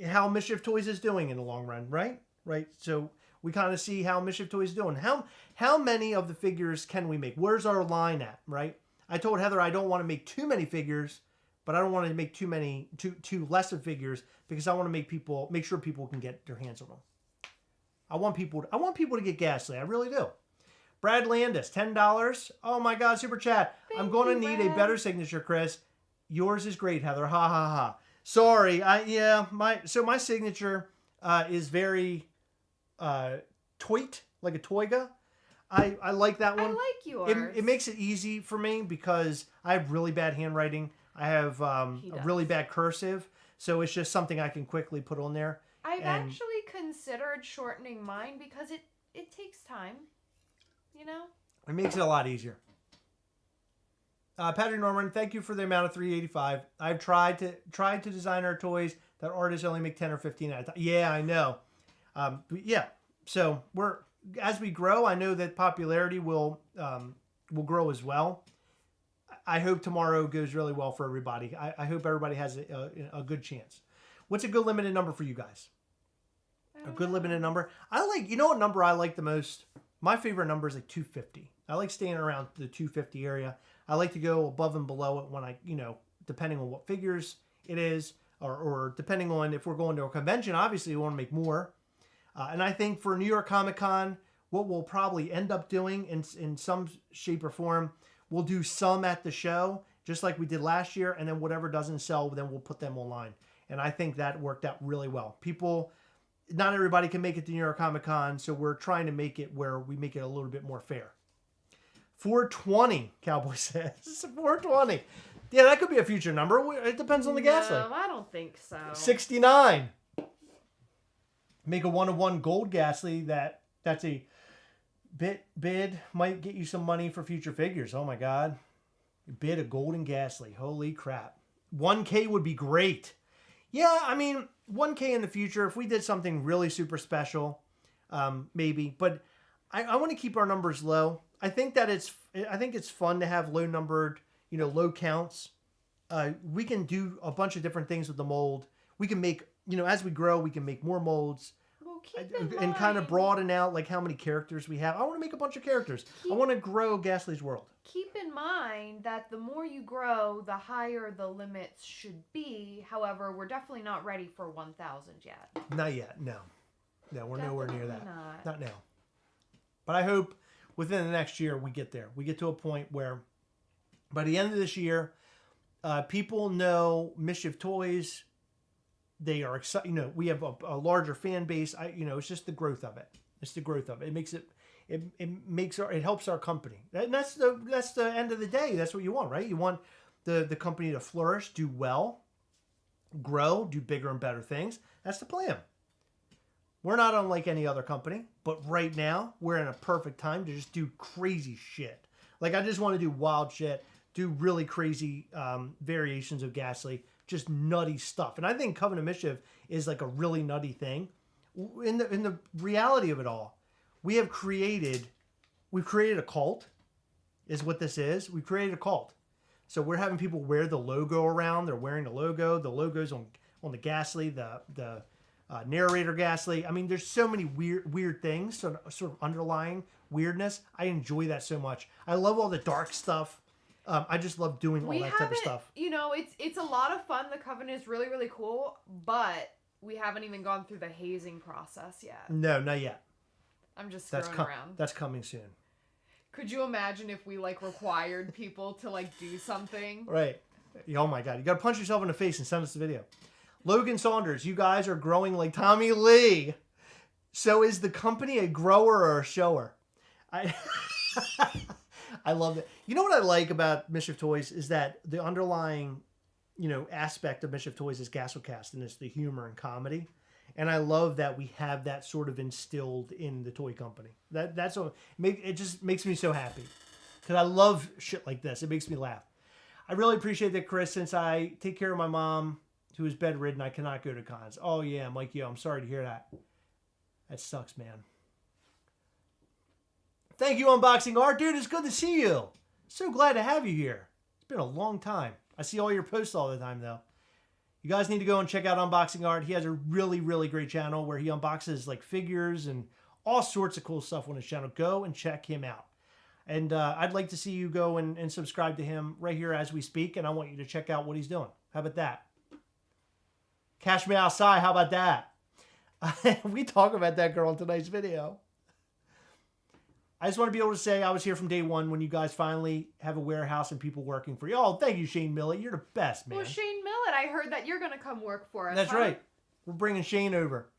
how Mischief Toys is doing in the long run, right? Right. So we kind of see how Mischief Toys is doing. How many of the figures can we make? Where's our line at, right? I told Heather I don't want to make too many figures, but I don't want to make too less of figures, because I want to make sure people can get their hands on them. I want people to get Gastley. I really do. Brad Landis, $10. Oh my God, super chat. I'm going to need a better signature, Chris. Yours is great, Heather. Ha ha ha. Sorry. My signature is very toit, like a toiga. I like that one. I like yours. It makes it easy for me because I have really bad handwriting. I have a really bad cursive. So it's just something I can quickly put on there. I've actually considered shortening mine because it takes time. It makes it a lot easier. Patrick Norman, thank you for the amount of $385. I've tried to design our toys that artists only make 10 or 15 at a time. Yeah, I know. But yeah. So as we grow, I know that popularity will grow as well. I hope tomorrow goes really well for everybody. I hope everybody has a good chance. What's a good limited number for you guys? A good limited number? What number I like the most? My favorite number is like 250. I like staying around the 250 area. I like to go above and below it when depending on what figures it is, or depending on if we're going to a convention, obviously we want to make more. And I think for New York Comic Con, what we'll probably end up doing in some shape or form, we'll do some at the show, just like we did last year, and then whatever doesn't sell, then we'll put them online. And I think that worked out really well. Not everybody can make it to New York Comic Con, so we're trying to make it where we make it a little bit more fair. 420, Cowboy says. 420. Yeah, that could be a future number. It depends on the Gastley. No, I don't think so. 69. Make a 1-of-1 gold Gastley. That's a bid. Might get you some money for future figures. Oh my God. Bid a golden Gastley. Holy crap. 1K would be great. Yeah, 1K in the future, if we did something really super special, maybe. But I want to keep our numbers low. I think it's fun to have low numbered, low counts. We can do a bunch of different things with the mold. We can make, as we grow, we can make more molds. Well, and kind of broaden out like how many characters we have. I want to make a bunch of characters. I want to grow Gastley's world. Keep in mind that the more you grow, the higher the limits should be. However, we're definitely not ready for 1,000 yet. Not yet, no. No, we're nowhere near that. Not. Not now. But I hope within the next year, we get there. We get to a point where by the end of this year, people know Mischief Toys. They are excited. You know, we have a larger fan base. It's just the growth of it. It's the growth of it. It makes it. It helps our company. And that's the end of the day. That's what you want, right? You want the company to flourish, do well, grow, do bigger and better things. That's the plan. We're not unlike any other company, but right now we're in a perfect time to just do crazy shit. Like, I just want to do wild shit, do really crazy variations of Gastly, just nutty stuff. And I think Coven of Mischief is like a really nutty thing. In the reality of it all, we've created a cult, is what this is. We've created a cult. So we're having people wear the logo around. They're wearing the logo. The logo's on the Gastly, the narrator Gastley. I mean, there's so many weird things, sort of underlying weirdness. I enjoy that so much. I love all the dark stuff. I just love doing all that type of stuff. You know, it's a lot of fun. The Coven is really, really cool, but we haven't even gone through the hazing process yet. No, not yet. I'm just throwing around. That's coming soon. Could you imagine if we required people to do something? Right. Oh my God. You got to punch yourself in the face and send us the video. Logan Saunders, you guys are growing like Tommy Lee. So is the company a grower or a shower? I love it. You know what I like about Mischief Toys is that the underlying, aspect of Mischief Toys is Gastlecast, and it's the humor and comedy. And I love that we have that sort of instilled in the toy company. It just makes me so happy. Because I love shit like this. It makes me laugh. I really appreciate that, Chris, since I take care of my mom, who is bedridden, I cannot go to cons. Oh, yeah, Mike, I'm sorry to hear that. That sucks, man. Thank you, Unboxing Art. Dude, it's good to see you. So glad to have you here. It's been a long time. I see all your posts all the time, though. You guys need to go and check out Unboxing Art. He has a really, really great channel where he unboxes figures and all sorts of cool stuff on his channel. Go and check him out. And I'd like to see you go and subscribe to him right here as we speak. And I want you to check out what he's doing. How about that? Cash me outside. How about that? We talk about that girl in tonight's video. I just want to be able to say I was here from day one when you guys finally have a warehouse and people working for you. Oh, thank you, Shane Millett. You're the best, man. Well, Shane Millett, I heard that you're going to come work for us. That's right. We're bringing Shane over.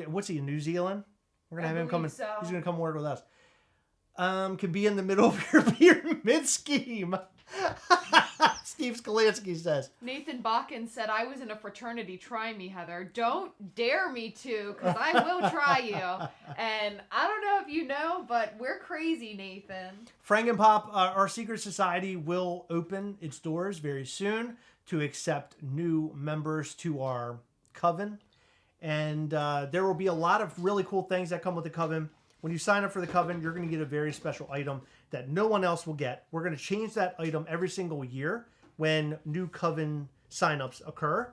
What's he, in New Zealand? We're going to have him come. So. He's going to come work with us. Could be in the middle of your pyramid scheme. Steve Skolansky says. Nathan Bakken said, I was in a fraternity. Try me, Heather. Don't dare me to, because I will try you. And I don't know if you know, but we're crazy, Nathan. Frank and Pop, our secret society will open its doors very soon to accept new members to our coven. And there will be a lot of really cool things that come with the coven. When you sign up for the coven, you're going to get a very special item that no one else will get. We're going to change that item every single year when new coven signups occur.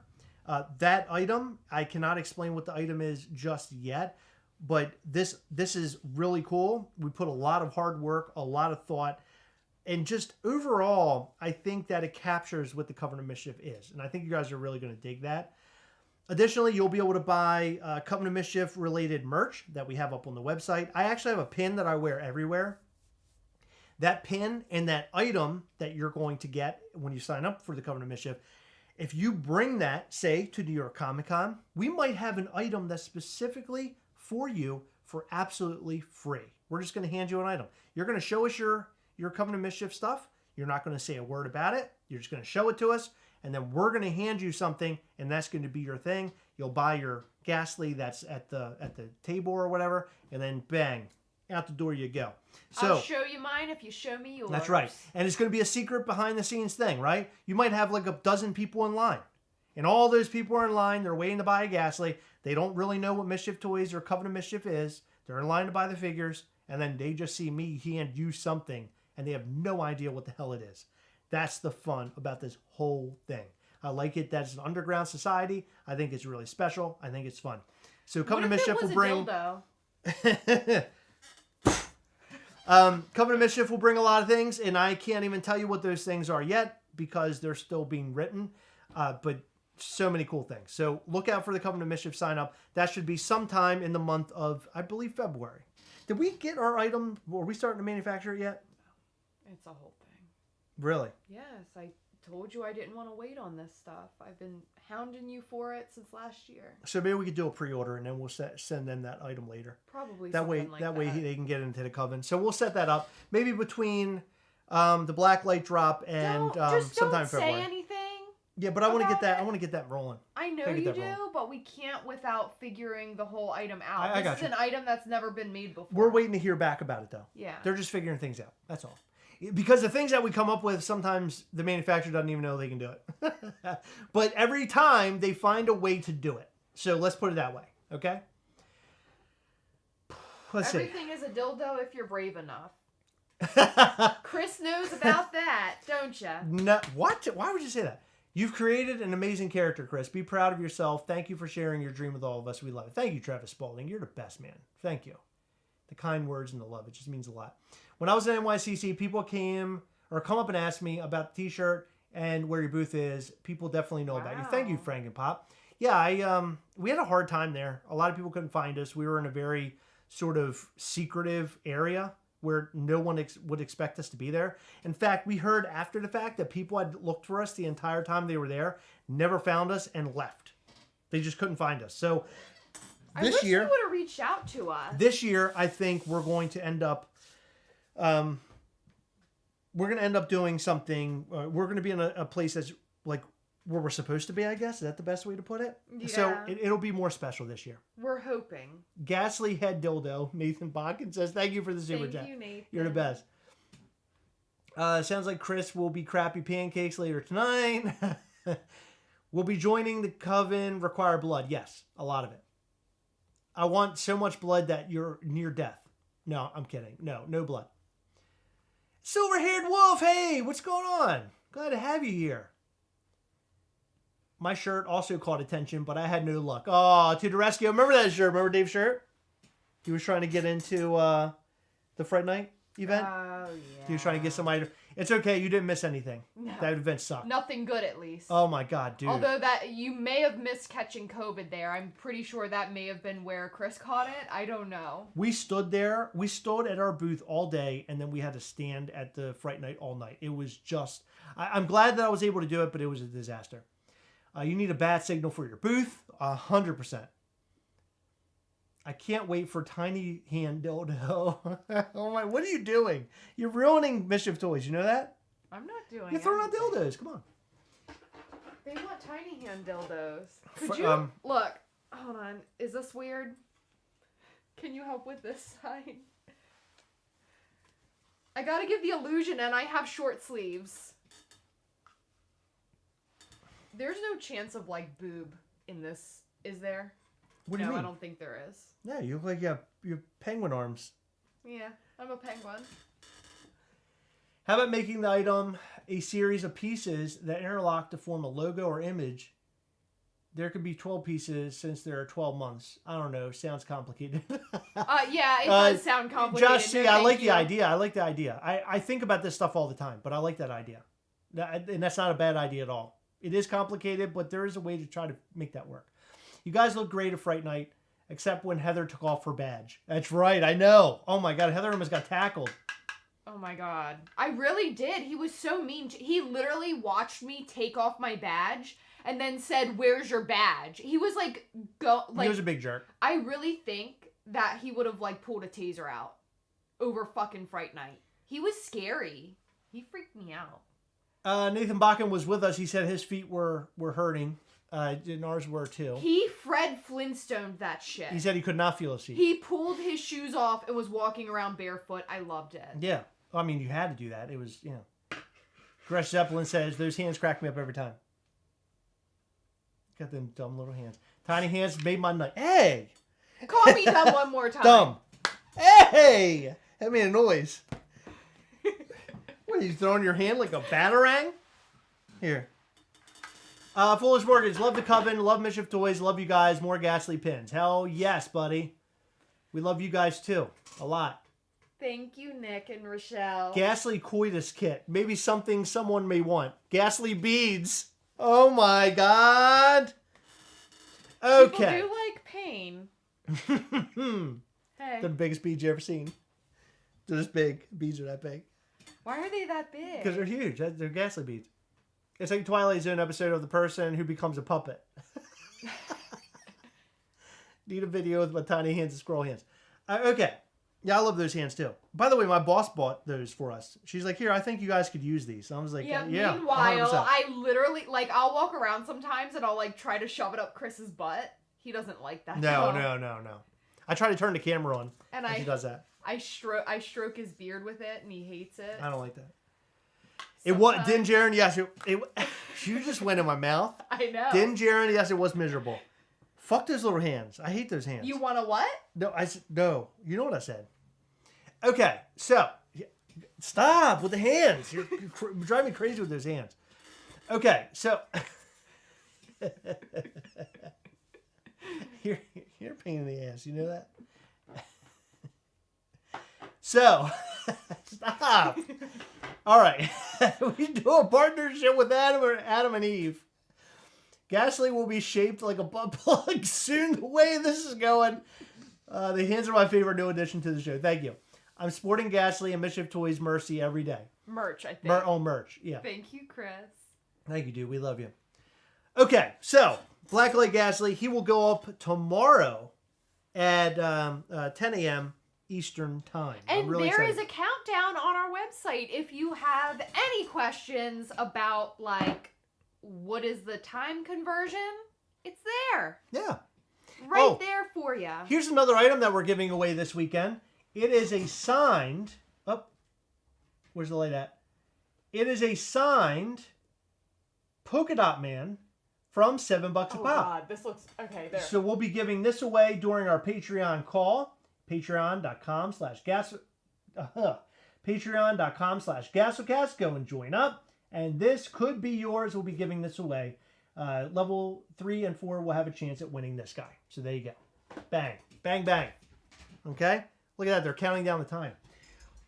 That item, I cannot explain what the item is just yet, but this is really cool. We put a lot of hard work, a lot of thought, and just overall, I think that it captures what the Coven of Mischief is. And I think you guys are really going to dig that. Additionally, you'll be able to buy Coven of Mischief related merch that we have up on the website. I actually have a pin that I wear everywhere. That pin and that item that you're going to get when you sign up for the Coven of Mischief, if you bring that, say, to New York Comic Con, we might have an item that's specifically for you for absolutely free. We're just going to hand you an item. You're going to show us your Coven of Mischief stuff. You're not going to say a word about it. You're just going to show it to us. And then we're going to hand you something, and that's going to be your thing. You'll buy your Gastly that's at the table or whatever, and then bang, out the door you go. So I'll show you mine if you show me yours. That's right. And it's going to be a secret behind-the-scenes thing, right? You might have like a dozen people in line. And all those people are in line. They're waiting to buy a Gastly. They don't really know what Mischief Toys or Coven of Mischief is. They're in line to buy the figures. And then they just see me hand you something, and they have no idea what the hell it is. That's the fun about this whole thing. I like it that it's an underground society. I think it's really special. I think it's fun. So Coven of Mischief will bring... Coven of Mischief will bring a lot of things, and I can't even tell you what those things are yet because they're still being written. But So many cool things. So look out for the Coven of Mischief sign up. That should be sometime in the month of, I believe, February. Did we get our item? Were we starting to manufacture it yet? It's a whole thing. Really? Yes, I told you I didn't want to wait on this stuff. I've been hounding you for it since last year. So maybe we could do a pre-order and then we'll send them that item later. Probably That way, something like that. way they can get into the Coven. So we'll set that up. Maybe between the blacklight drop and sometime in February. Don't say anything. Yeah, but I want to get that. I want to get that rolling. I know you do, but we can't without figuring the whole item out. This is an item that's never been made before. We're waiting to hear back about it, though. Yeah. They're just figuring things out. That's all. Because the things that we come up with, sometimes the manufacturer doesn't even know they can do it. But every time, they find a way to do it. So let's put it that way, okay? Let's see. Everything is a dildo if you're brave enough. Chris knows about that, don't you? No, what? Why would you say that? You've created an amazing character, Chris. Be proud of yourself. Thank you for sharing your dream with all of us. We love it. Thank you, Travis Spalding. You're the best, man. Thank you. The kind words and the love. It just means a lot. When I was in NYCC, people come up and ask me about the t-shirt and where your booth is. People definitely know about you. Thank you, Frank and Pop. Yeah, we had a hard time there. A lot of people couldn't find us. We were in a very sort of secretive area where no one would expect us to be there. In fact, we heard after the fact that people had looked for us the entire time they were there, never found us, and left. They just couldn't find us. So this year, you would have reached out to us. This year, I think we're going to end up, doing something. We're going to be in a place that's like where we're supposed to be, I guess. Is that the best way to put it? Yeah. So it'll be more special this year. We're hoping. Gasly head dildo. Nathan Bakken says, thank you for the super chat. Thank you, Nathan. You're the best. Sounds like Chris will be crappy pancakes later tonight. We'll be joining the Coven. Require blood. Yes, a lot of it. I want so much blood that you're near death. No, I'm kidding. No blood. Silver-haired wolf. Hey, what's going on? Glad to have you here. My shirt also caught attention, but I had no luck. Oh, to the rescue. Remember that shirt? Remember Dave's shirt? He was trying to get into the Fright Night event. Oh, yeah. He was trying to get somebody. It's okay. You didn't miss anything. No. That event sucked. Nothing good, at least. Oh, my God, dude. Although that you may have missed catching COVID there. I'm pretty sure that may have been where Chris caught it. I don't know. We stood there. We stood at our booth all day, and then we had to stand at the Fright Night all night. It was just... I'm glad that I was able to do it, but it was a disaster. You need a bat signal for your booth. 100%. I can't wait for Tiny Hand Dildo. Oh my, what are you doing? You're ruining Mischief Toys. You know that? I'm not doing You're throwing out dildos. Come on. They want tiny hand dildos. Could you... Look, hold on. Is this weird? Can you help with this side? I gotta give the illusion, and I have short sleeves. There's no chance of, like, boob in this, is there? What do you mean? No, I don't think there is. Yeah, you look like you have penguin arms. Yeah, I'm a penguin. How about making the item a series of pieces that interlock to form a logo or image? There could be 12 pieces since there are 12 months. I don't know. Sounds complicated. Yeah, it does sound complicated. Just see, I like the idea. I like the idea. I think about this stuff all the time, but I like that idea. And that's not a bad idea at all. It is complicated, but there is a way to try to make that work. You guys look great at Fright Night, except when Heather took off her badge. That's right, I know. Oh my God, Heather almost got tackled. Oh my God. I really did. He was so mean. He literally watched me take off my badge and then said, "Where's your badge?" He was like, he was a big jerk. I really think that he would have like pulled a taser out over fucking Fright Night. He was scary. He freaked me out. Nathan Bakken was with us. He said his feet were hurting. And ours were too. He Fred Flintstone that shit. He said he could not feel his feet. He pulled his shoes off and was walking around barefoot. I loved it. Yeah. I mean, you had to do that. It was, Gresh Zeppelin says, those hands crack me up every time. Got them dumb little hands. Tiny hands made my night. Hey! Call me dumb one more time. Dumb. Hey! That made a noise. What, are you throwing your hand like a batarang? Here. Foolish Mortgage, love the Coven, love Mischief Toys, love you guys, more Gastly pins. Hell yes, buddy. We love you guys too. A lot. Thank you, Nick and Rochelle. Gastly coitus kit. Maybe something someone may want. Gastly beads. Oh my god. Okay. People do like pain. Hey. They're the biggest beads you ever seen. They're this big. Beads are that big. Why are they that big? Because they're huge. They're Ghastly beads. It's like a Twilight Zone episode of the person who becomes a puppet. Need a video with my tiny hands and scroll hands. Okay. Yeah, I love those hands too. By the way, my boss bought those for us. She's like, here, I think you guys could use these. So I was like, yeah. Meanwhile, 100%. I literally, like, I'll walk around sometimes and I'll, like, try to shove it up Chris's butt. He doesn't like that. No. I try to turn the camera on, and he does that. I stroke his beard with it, and he hates it. I don't like that. It was, didn't Jaren? Yes, you just went in my mouth. I know. Didn't Jaren? Yes, it was miserable. Fuck those little hands. I hate those hands. You want a what? No, no. You know what I said. Okay, so stop with the hands. You're driving me crazy with those hands. Okay, so you're a pain in the ass. You know that? So stop. All right, we do a partnership with Adam and Eve. Gastley will be shaped like a butt plug soon. The way this is going, the hands are my favorite new addition to the show. Thank you. I'm sporting Gastley and Mischief Toys Mercy every day. Merch, I think. Merch, yeah. Thank you, Chris. Thank you, dude. We love you. Okay, so Blacklight Gastley, he will go up tomorrow at 10 a.m. Eastern Time. And there is a countdown on our website if you have any questions about, like, what is the time conversion? It's there. Yeah. Right there for you. Here's another item that we're giving away this weekend. It is a signed... Oh, where's the light at? It is a signed Polka Dot Man from $7 a pop. Oh, God. This looks... Okay, there. So we'll be giving this away during our Patreon call. Patreon.com/gas... Patreon.com/Gastlecast. Go and join up. And this could be yours. We'll be giving this away. Level 3 and 4 will have a chance at winning this guy. So there you go. Bang. Bang, bang. Okay? Look at that. They're counting down the time.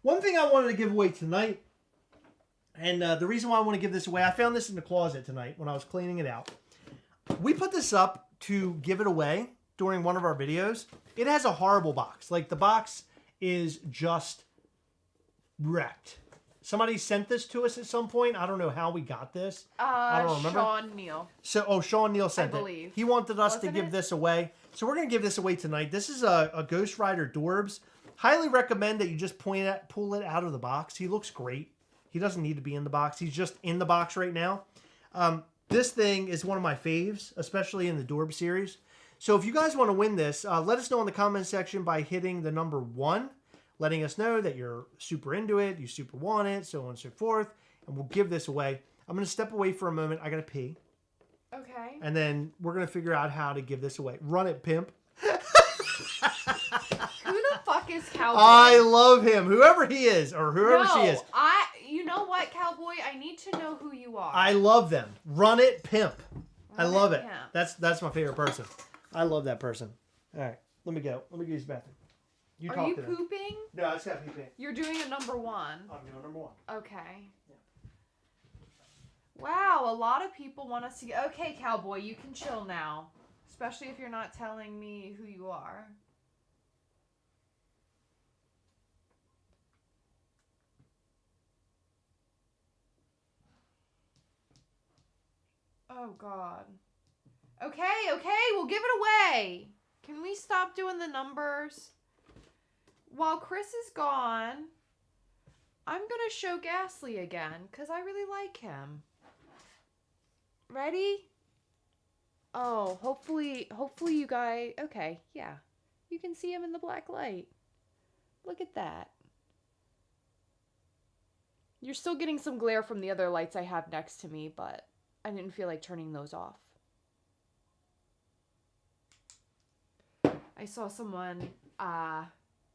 One thing I wanted to give away tonight, and the reason why I want to give this away, I found this in the closet tonight when I was cleaning it out. We put this up to give it away during one of our videos. It has a horrible box. Like, the box is just wrecked. Somebody sent this to us at some point. I don't know how we got this. I don't remember. Sean Neal. Sean Neal sent it. I believe. He wanted us to give this away. So we're going to give this away tonight. This is a Ghost Rider Dorbs. Highly recommend that you just pull it out of the box. He looks great. He doesn't need to be in the box. He's just in the box right now. This thing is one of my faves, especially in the Dorb series. So if you guys want to win this, let us know in the comment section by hitting the number 1. Letting us know that you're super into it, you super want it, so on and so forth. And we'll give this away. I'm going to step away for a moment. I got to pee. Okay. And then we're going to figure out how to give this away. Run it, pimp. Who the fuck is Cowboy? I love him. Whoever he is, or whoever she is. You know what, Cowboy? I need to know who you are. I love them. Run it, pimp. I love it. Pimp. That's my favorite person. I love that person. All right. Let me go. Let me use the bathroom. Are you pooping? No, I just got pooping. You're doing a number 1. I'm doing number 1. Okay. Yeah. Wow, a lot of people want to see... Okay, Cowboy, you can chill now. Especially if you're not telling me who you are. Oh, God. Okay, we'll give it away. Can we stop doing the numbers? While Chris is gone, I'm going to show Gastly again, because I really like him. Ready? Oh, hopefully you guys... Okay, yeah. You can see him in the black light. Look at that. You're still getting some glare from the other lights I have next to me, but I didn't feel like turning those off. I saw someone,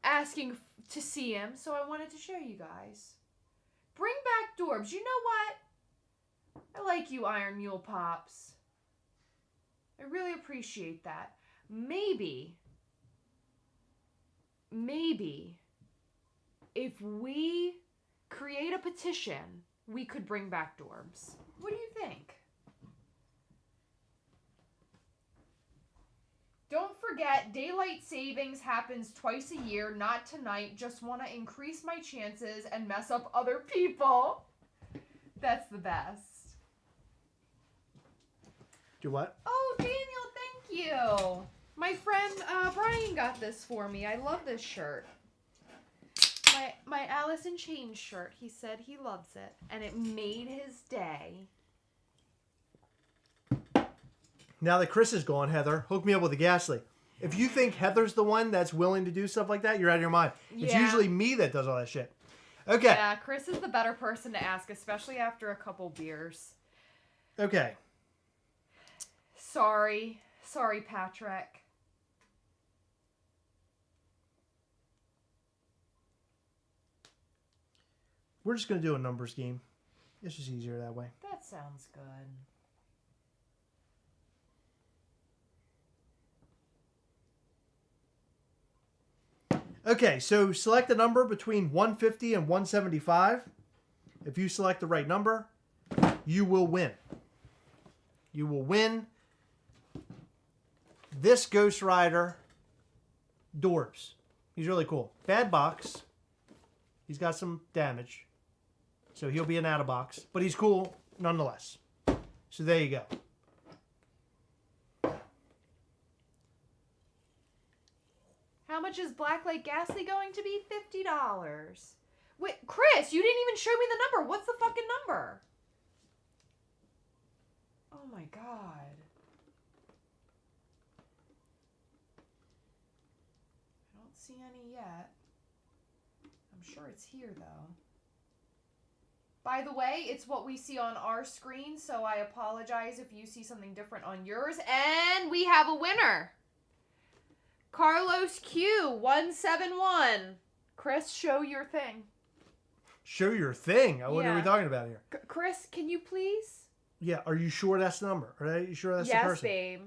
asking to see him, so I wanted to show you guys. Bring back Dorbs. You know what? I like you, Iron Mule Pops. I really appreciate that. Maybe, if we create a petition, we could bring back Dorbs. What do you think? forget, daylight savings happens twice a year, not tonight. Just want to increase my chances and mess up other people. That's the best. Do what? Oh, Daniel, thank you. My friend Brian got this for me. I love this shirt. My Alice in Chains shirt. He said he loves it, and it made his day. Now that Chris is gone, Heather, hook me up with a Gastley. If you think Heather's the one that's willing to do stuff like that, you're out of your mind. It's usually me that does all that shit. Okay. Yeah, Chris is the better person to ask, especially after a couple beers. Okay. Sorry, Patrick. We're just going to do a numbers game. It's just easier that way. That sounds good. Okay, so select a number between 150 and 175. If you select the right number, you will win. You will win this Ghost Rider Dorbs. He's really cool. Bad box. He's got some damage. So he'll be an out of box. But he's cool nonetheless. So there you go. How much is Blacklight Gastly going to be? $50. Wait, Chris, you didn't even show me the number. What's the fucking number? Oh my god. I don't see any yet. I'm sure it's here though. By the way, it's what we see on our screen, so I apologize if you see something different on yours. And we have a winner. Carlos Q 171. Chris, show your thing. Show your thing? What are we talking about here? Chris, can you please? Yeah, are you sure that's the number? Are you sure that's the person? Yes, babe.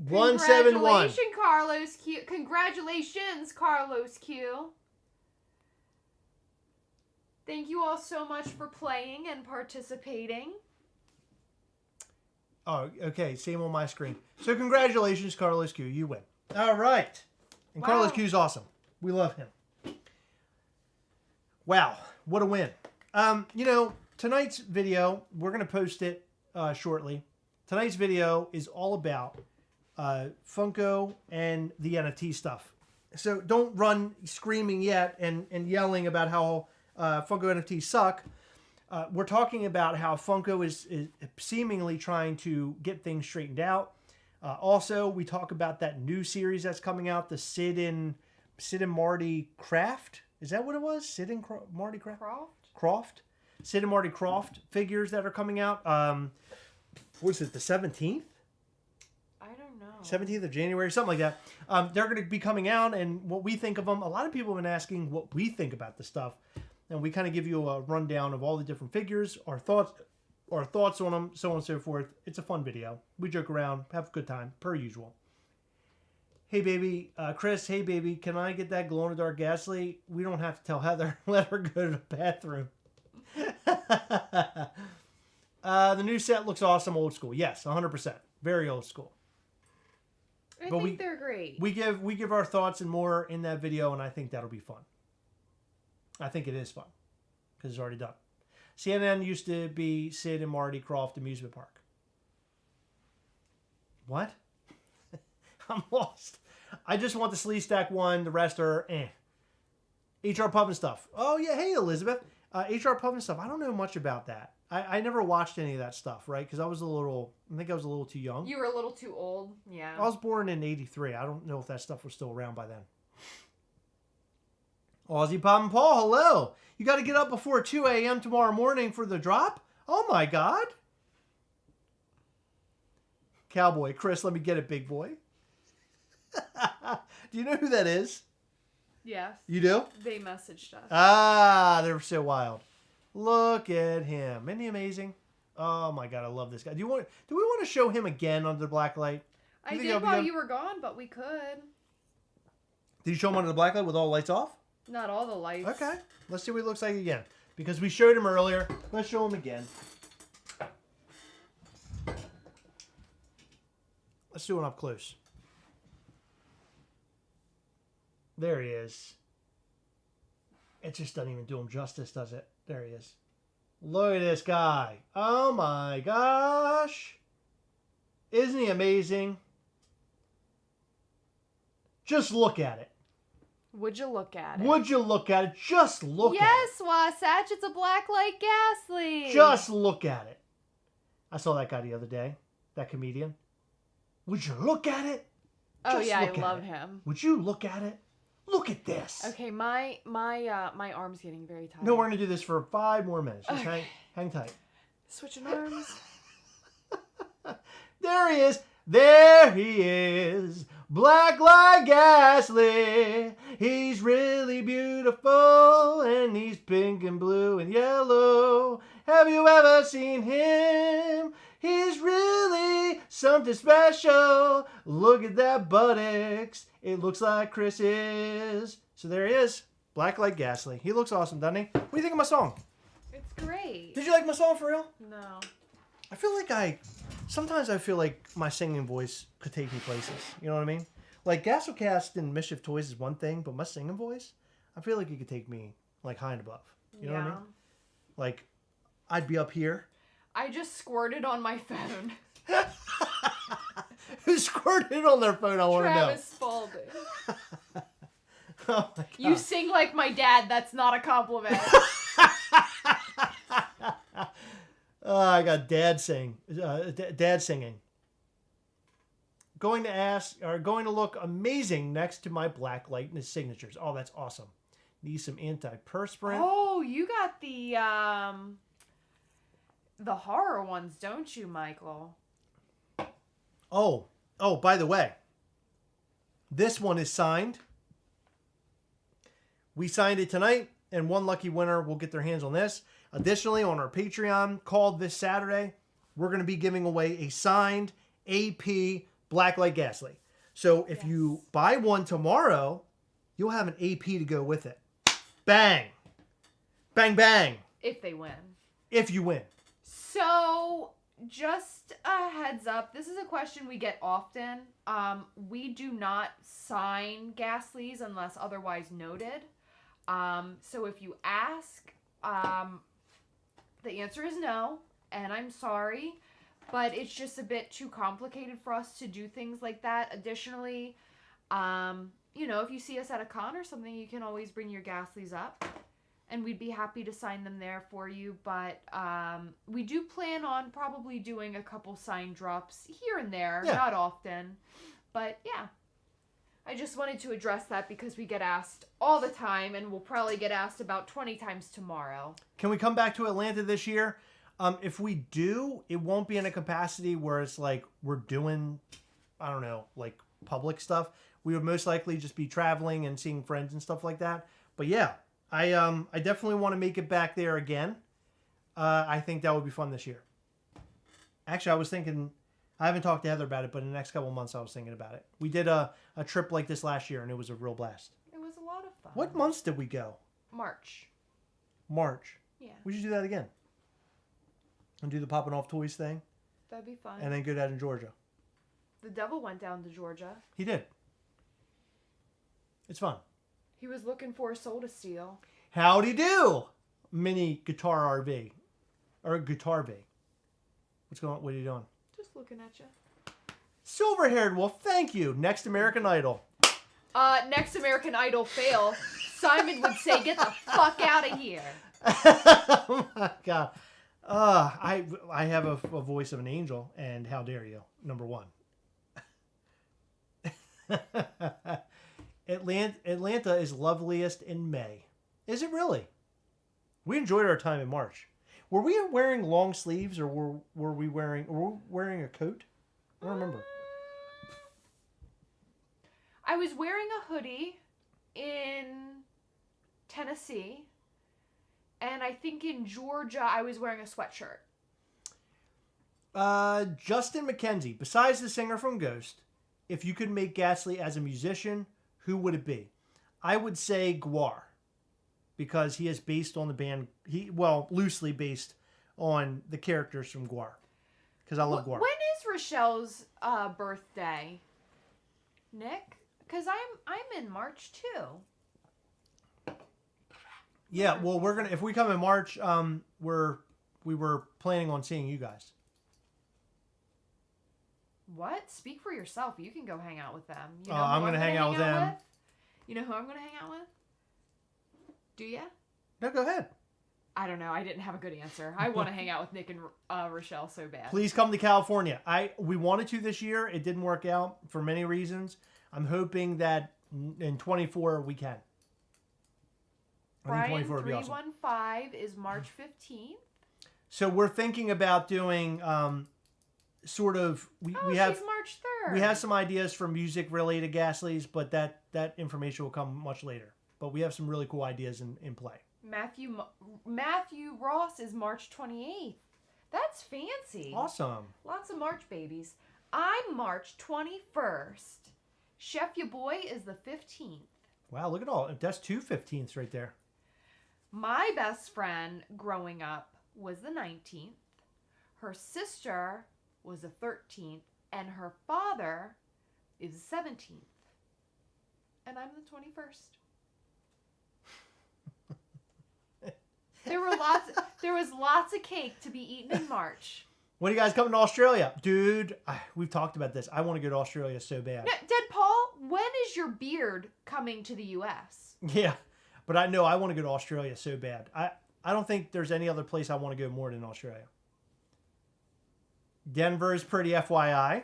171. Congratulations, Carlos Q. Thank you all so much for playing and participating. Oh, okay. Same on my screen. So congratulations, Carlos Q. You win. All right. And Wow. Carlos Q's awesome. We love him. Wow. What a win. Tonight's video, we're going to post it shortly. Tonight's video is all about Funko and the NFT stuff. So don't run screaming yet and yelling about how Funko NFTs suck. We're talking about how Funko is seemingly trying to get things straightened out. Also, we talk about that new series that's coming out, the Sid and Marty Craft. Is that what it was? Sid and Marty Craft? Croft? Sid and Marty Croft figures that are coming out. What is it, the 17th? I don't know. 17th of January, something like that. They're going to be coming out, and what we think of them. A lot of people have been asking what we think about the stuff. And we kind of give you a rundown of all the different figures, our thoughts on them, so on and so forth. It's a fun video. We joke around, have a good time, per usual. Hey, baby. Chris, hey, baby, can I get that glow-in-the-dark Gastley? We don't have to tell Heather. Let her go to the bathroom. The new set looks awesome, old school. Yes, 100%. Very old school. I think they're great. We give our thoughts and more in that video, and I think that'll be fun. I think it is fun because it's already done. CNN used to be Sid and Marty Croft Amusement Park. What? I'm lost. I just want the Sleeve Stack one. The rest are HR Pub and stuff. Oh, yeah. Hey, Elizabeth. HR Pub and stuff. I don't know much about that. I never watched any of that stuff, right? Because I think I was a little too young. You were a little too old. Yeah. I was born in 83. I don't know if that stuff was still around by then. Aussie Pop and Paul, hello. You got to get up before 2 a.m. tomorrow morning for the drop? Oh, my God. Cowboy. Chris, let me get it, big boy. Do you know who that is? Yes. You do? They messaged us. Ah, they're so wild. Look at him. Isn't he amazing? Oh, my God. I love this guy. Do we want to show him again under the black light? I did while you were gone, but we could. Did you show him under the black light with all the lights off? Not all the lights. Okay. Let's see what he looks like again. Because we showed him earlier. Let's show him again. Let's do it up close. There he is. It just doesn't even do him justice, does it? There he is. Look at this guy. Oh my gosh. Isn't he amazing? Just look at it. Would you look at it? Would you look at it? Just look at it. Yes, Wasatch, it's a blacklight Gastley. Just look at it. I saw that guy the other day. That comedian. Would you look at it? Oh Just yeah, I look at love it. him. Would you look at it? Look at this. Okay, my arm's getting very tired. No, we're going to do this for 5 more minutes. Just Okay. hang tight. Switching arms. There he is. There he is. Blacklight Gastley. He's really beautiful. And he's pink and blue and yellow. Have you ever seen him? He's really something special. Look at that buttocks. It looks like Chris's. So there he is. Blacklight Gastley. He looks awesome, doesn't he? What do you think of my song? It's great. Did you like my song for real? No. I feel like sometimes I feel like my singing voice could take me places. You know what I mean? Like Gastlecast and Mischief Toys is one thing, but my singing voice, I feel like it could take me like high and above. You know what I mean? Like I'd be up here. I just squirted on my phone. Who squirted on their phone? I want to know. Travis Spaulding. Oh my God. You sing like my dad. That's not a compliment. I got dad singing. Going to look amazing next to my black light and his signatures. Oh, that's awesome. Need some antiperspirant. Oh, you got the horror ones, don't you, Michael? Oh, by the way, this one is signed. We signed it tonight, and one lucky winner will get their hands on this. Additionally, on our Patreon, called this Saturday, we're going to be giving away a signed AP Blacklight Gastley. So if you buy one tomorrow, you'll have an AP to go with it. Bang. Bang, bang. If they win. If you win. So, just a heads up, this is a question we get often. We do not sign Gastleys unless otherwise noted. So if you ask, the answer is no, and I'm sorry, but it's just a bit too complicated for us to do things like that. Additionally, if you see us at a con or something, you can always bring your Gastleys up, and we'd be happy to sign them there for you. But we do plan on probably doing a couple sign drops here and there, not often. But yeah, I just wanted to address that because we get asked all the time, and we'll probably get asked about 20 times tomorrow. Can we come back to Atlanta this year? If we do, it won't be in a capacity where it's like we're doing, I don't know, like public stuff. We would most likely just be traveling and seeing friends and stuff like that. But yeah, I definitely want to make it back there again. I think that would be fun this year. Actually, I was thinking, I haven't talked to Heather about it, but in the next couple of months I was thinking about it. We did a trip like this last year, and it was a real blast. It was a lot of fun. What months did we go? March. Yeah. We should do that again. And do the popping off toys thing. That'd be fun. And then go down to Georgia. The devil went down to Georgia. He did. It's fun. He was looking for a soul to steal. Howdy do, mini guitar RV. Or guitar V. What's going on? What are you doing? Just looking at you. Silver-haired wolf, thank you. Next American Idol. Next American Idol fail. Simon would say, get the fuck out of here. Oh my God. I have a voice of an angel, and how dare you, number one. Atlanta is loveliest in May. Is it really? We enjoyed our time in March. Were we wearing long sleeves, or were we wearing a coat? I don't remember. I was wearing a hoodie in Tennessee, and I think in Georgia I was wearing a sweatshirt. Justin McKenzie, besides the singer from Ghost, if you could make Gastly as a musician, who would it be? I would say Gwar, because he is based on the band. Loosely based on the characters from Gwar, because I love Gwar. When is Rochelle's birthday, Nick? Because I'm in March too. Yeah, well, we're gonna if we come in March, we were planning on seeing you guys. What? Speak for yourself. You can go hang out with them. You know I'm gonna hang out with them. You know who I'm gonna hang out with? Do ya? No, go ahead. I don't know. I didn't have a good answer. I want to hang out with Nick and Rochelle so bad. Please come to California. We wanted to this year. It didn't work out for many reasons. I'm hoping that in 24 we can. Brian 315 is March 15th. So we're thinking about doing sort of we have she's March 3rd. We have some ideas for music related Gastlys, but that information will come much later. But we have some really cool ideas in play. Matthew Ross is March 28th. That's fancy. Awesome. Lots of March babies. I'm March 21st. Chef Ya Boy is the 15th. Wow, look at all. That's 2 15ths right there. My best friend growing up was the 19th. Her sister was the 13th. And her father is the 17th. And I'm the 21st. There was lots of cake to be eaten in March. When are you guys coming to Australia? Dude, we've talked about this. I want to go to Australia so bad. No, Dead Paul, when is your beard coming to the U.S.? Yeah, but I know I want to go to Australia so bad. I don't think there's any other place I want to go more than Australia. Denver is pretty FYI.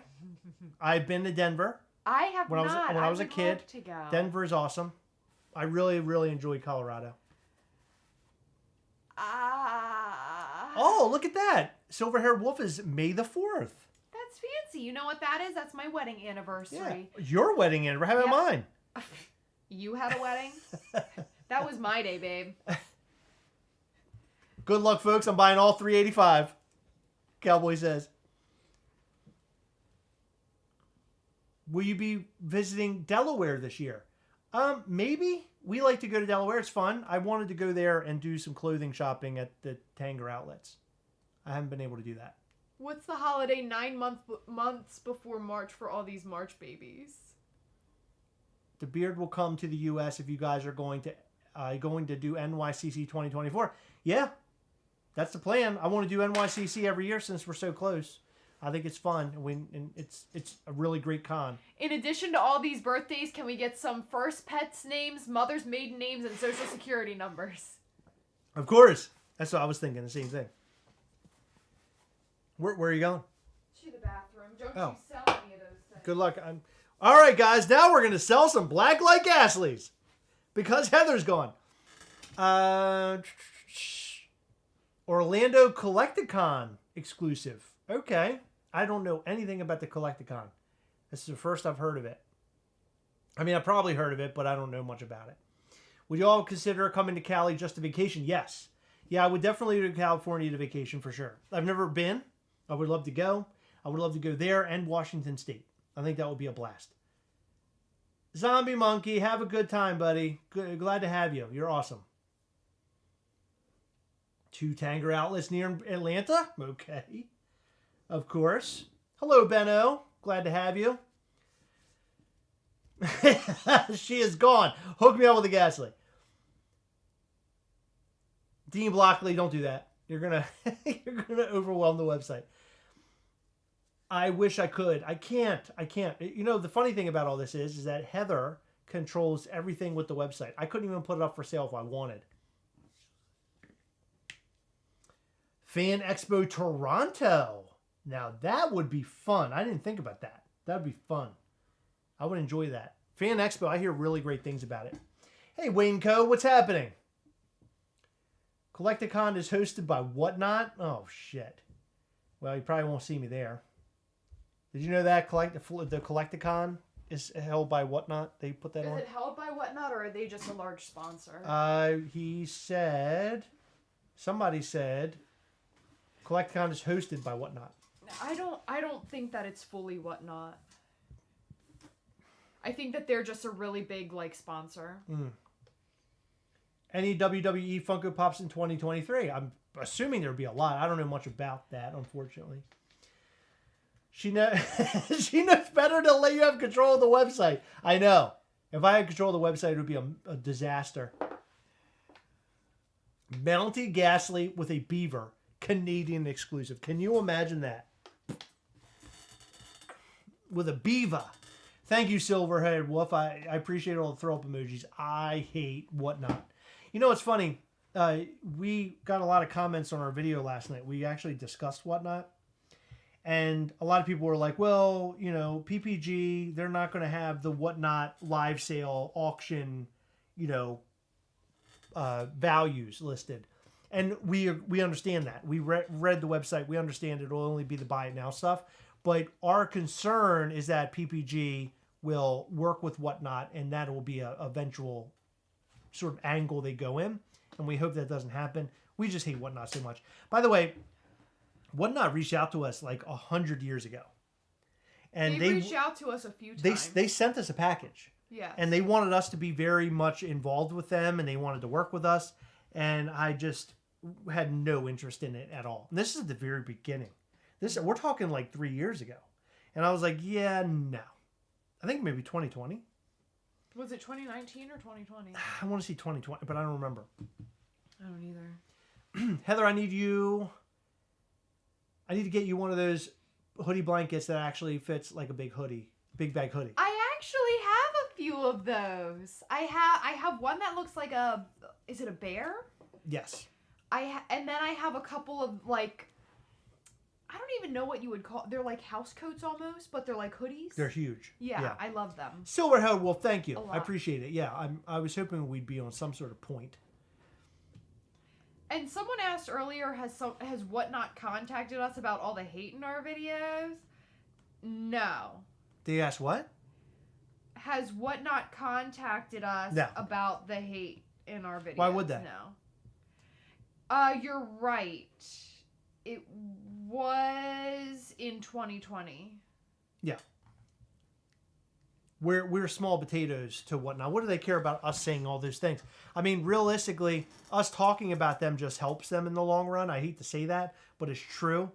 I've been to Denver. I have when not. When I was a kid. To go. Denver is awesome. I really, really enjoy Colorado. Oh, look at that. Silver-haired wolf is May the 4th. That's fancy. You know what that is? That's my wedding anniversary. Yeah. Your wedding anniversary. How about mine? You had a wedding? That was my day, babe. Good luck, folks. I'm buying all 385. Cowboy says. Will you be visiting Delaware this year? Maybe. We like to go to Delaware. It's fun. I wanted to go there and do some clothing shopping at the Tanger outlets. I haven't been able to do that. What's the holiday 9 months before March for all these March babies? The beard will come to the U.S. if you guys are going to do NYCC 2024. Yeah, that's the plan. I want to do NYCC every year since we're so close. I think it's fun. And it's a really great con. In addition to all these birthdays, can we get some first pets' names, mother's maiden names, and social security numbers? Of course. That's what I was thinking. The same thing. Where are you going? To the bathroom. Don't you sell any of those things. Good luck. All right, guys. Now we're going to sell some blacklight Gastlys. Because Heather's gone. Orlando Collecticon exclusive. Okay. I don't know anything about the Collecticon. This is the first I've heard of it. I mean, I probably heard of it, but I don't know much about it. Would you all consider coming to Cali just to vacation? Yes. Yeah, I would definitely go to California to vacation for sure. I've never been. I would love to go. I would love to go there and Washington State. I think that would be a blast. Zombie Monkey, have a good time, buddy. Glad to have you. You're awesome. 2 Tanger outlets near Atlanta? Okay. Of course. Hello, Benno. Glad to have you. She is gone. Hook me up with a Gasly. Dean Blockley, don't do that. You're gonna overwhelm the website. I wish I could. I can't. You know, the funny thing about all this is that Heather controls everything with the website. I couldn't even put it up for sale if I wanted. Fan Expo Toronto. Now that would be fun. I didn't think about that. That would be fun. I would enjoy that. Fan Expo, I hear really great things about it. Hey, Wayne Co., what's happening? Collecticon is hosted by Whatnot? Oh, shit. Well, you probably won't see me there. Did you know that the Collecticon is held by Whatnot? They put that on? Is it held by Whatnot, or are they just a large sponsor? Somebody said, Collecticon is hosted by Whatnot. I don't think that it's fully Whatnot. I think that they're just a really big sponsor. Any WWE Funko Pops in 2023? I'm assuming there'd be a lot. I don't know much about that, unfortunately. She knows she knows better to let you have control of the website. I know. If I had control of the website, it would be a disaster. Mounty Gastley with a beaver. Canadian exclusive. Can you imagine that? With a beaver. Thank you, Silverhead Wolf. I appreciate all the throw up emojis. I hate Whatnot. You know, it's funny. We got a lot of comments on our video last night. We actually discussed Whatnot. And a lot of people were like, well, you know, PPG, they're not going to have the Whatnot live sale auction, you know, values listed. And we understand that. We read the website. We understand it'll only be the buy it now stuff. But our concern is that PPG will work with Whatnot, and that will be a eventual sort of angle they go in. And we hope that doesn't happen. We just hate Whatnot so much. By the way, Whatnot reached out to us like 100 years ago. And they reached out to us a few times. They sent us a package. Yeah. And they wanted us to be very much involved with them, and they wanted to work with us. And I just had no interest in it at all. And this is the very beginning. We're talking like 3 years ago. And I was like, yeah, no. I think maybe 2020. Was it 2019 or 2020? I want to see 2020, but I don't remember. I don't either. Heather, I need to get you one of those hoodie blankets that actually fits like a big hoodie, big bag hoodie. I actually have a few of those. I have one that looks like is it a bear? Yes. And then I have a couple of like, I don't even know what you would call. They're like house coats almost, but they're like hoodies. They're huge. Yeah. I love them. Silverhead Wolf, thank you. A lot. I appreciate it. Yeah, I was hoping we'd be on some sort of point. And someone asked earlier, has Whatnot contacted us about all the hate in our videos? No. They asked what? Has Whatnot contacted us No. about the hate in our videos? Why would they? No. You're right. It was in 2020. Yeah. We're small potatoes to Whatnot. What do they care about us saying all those things? I mean, realistically, us talking about them just helps them in the long run. I hate to say that, but it's true.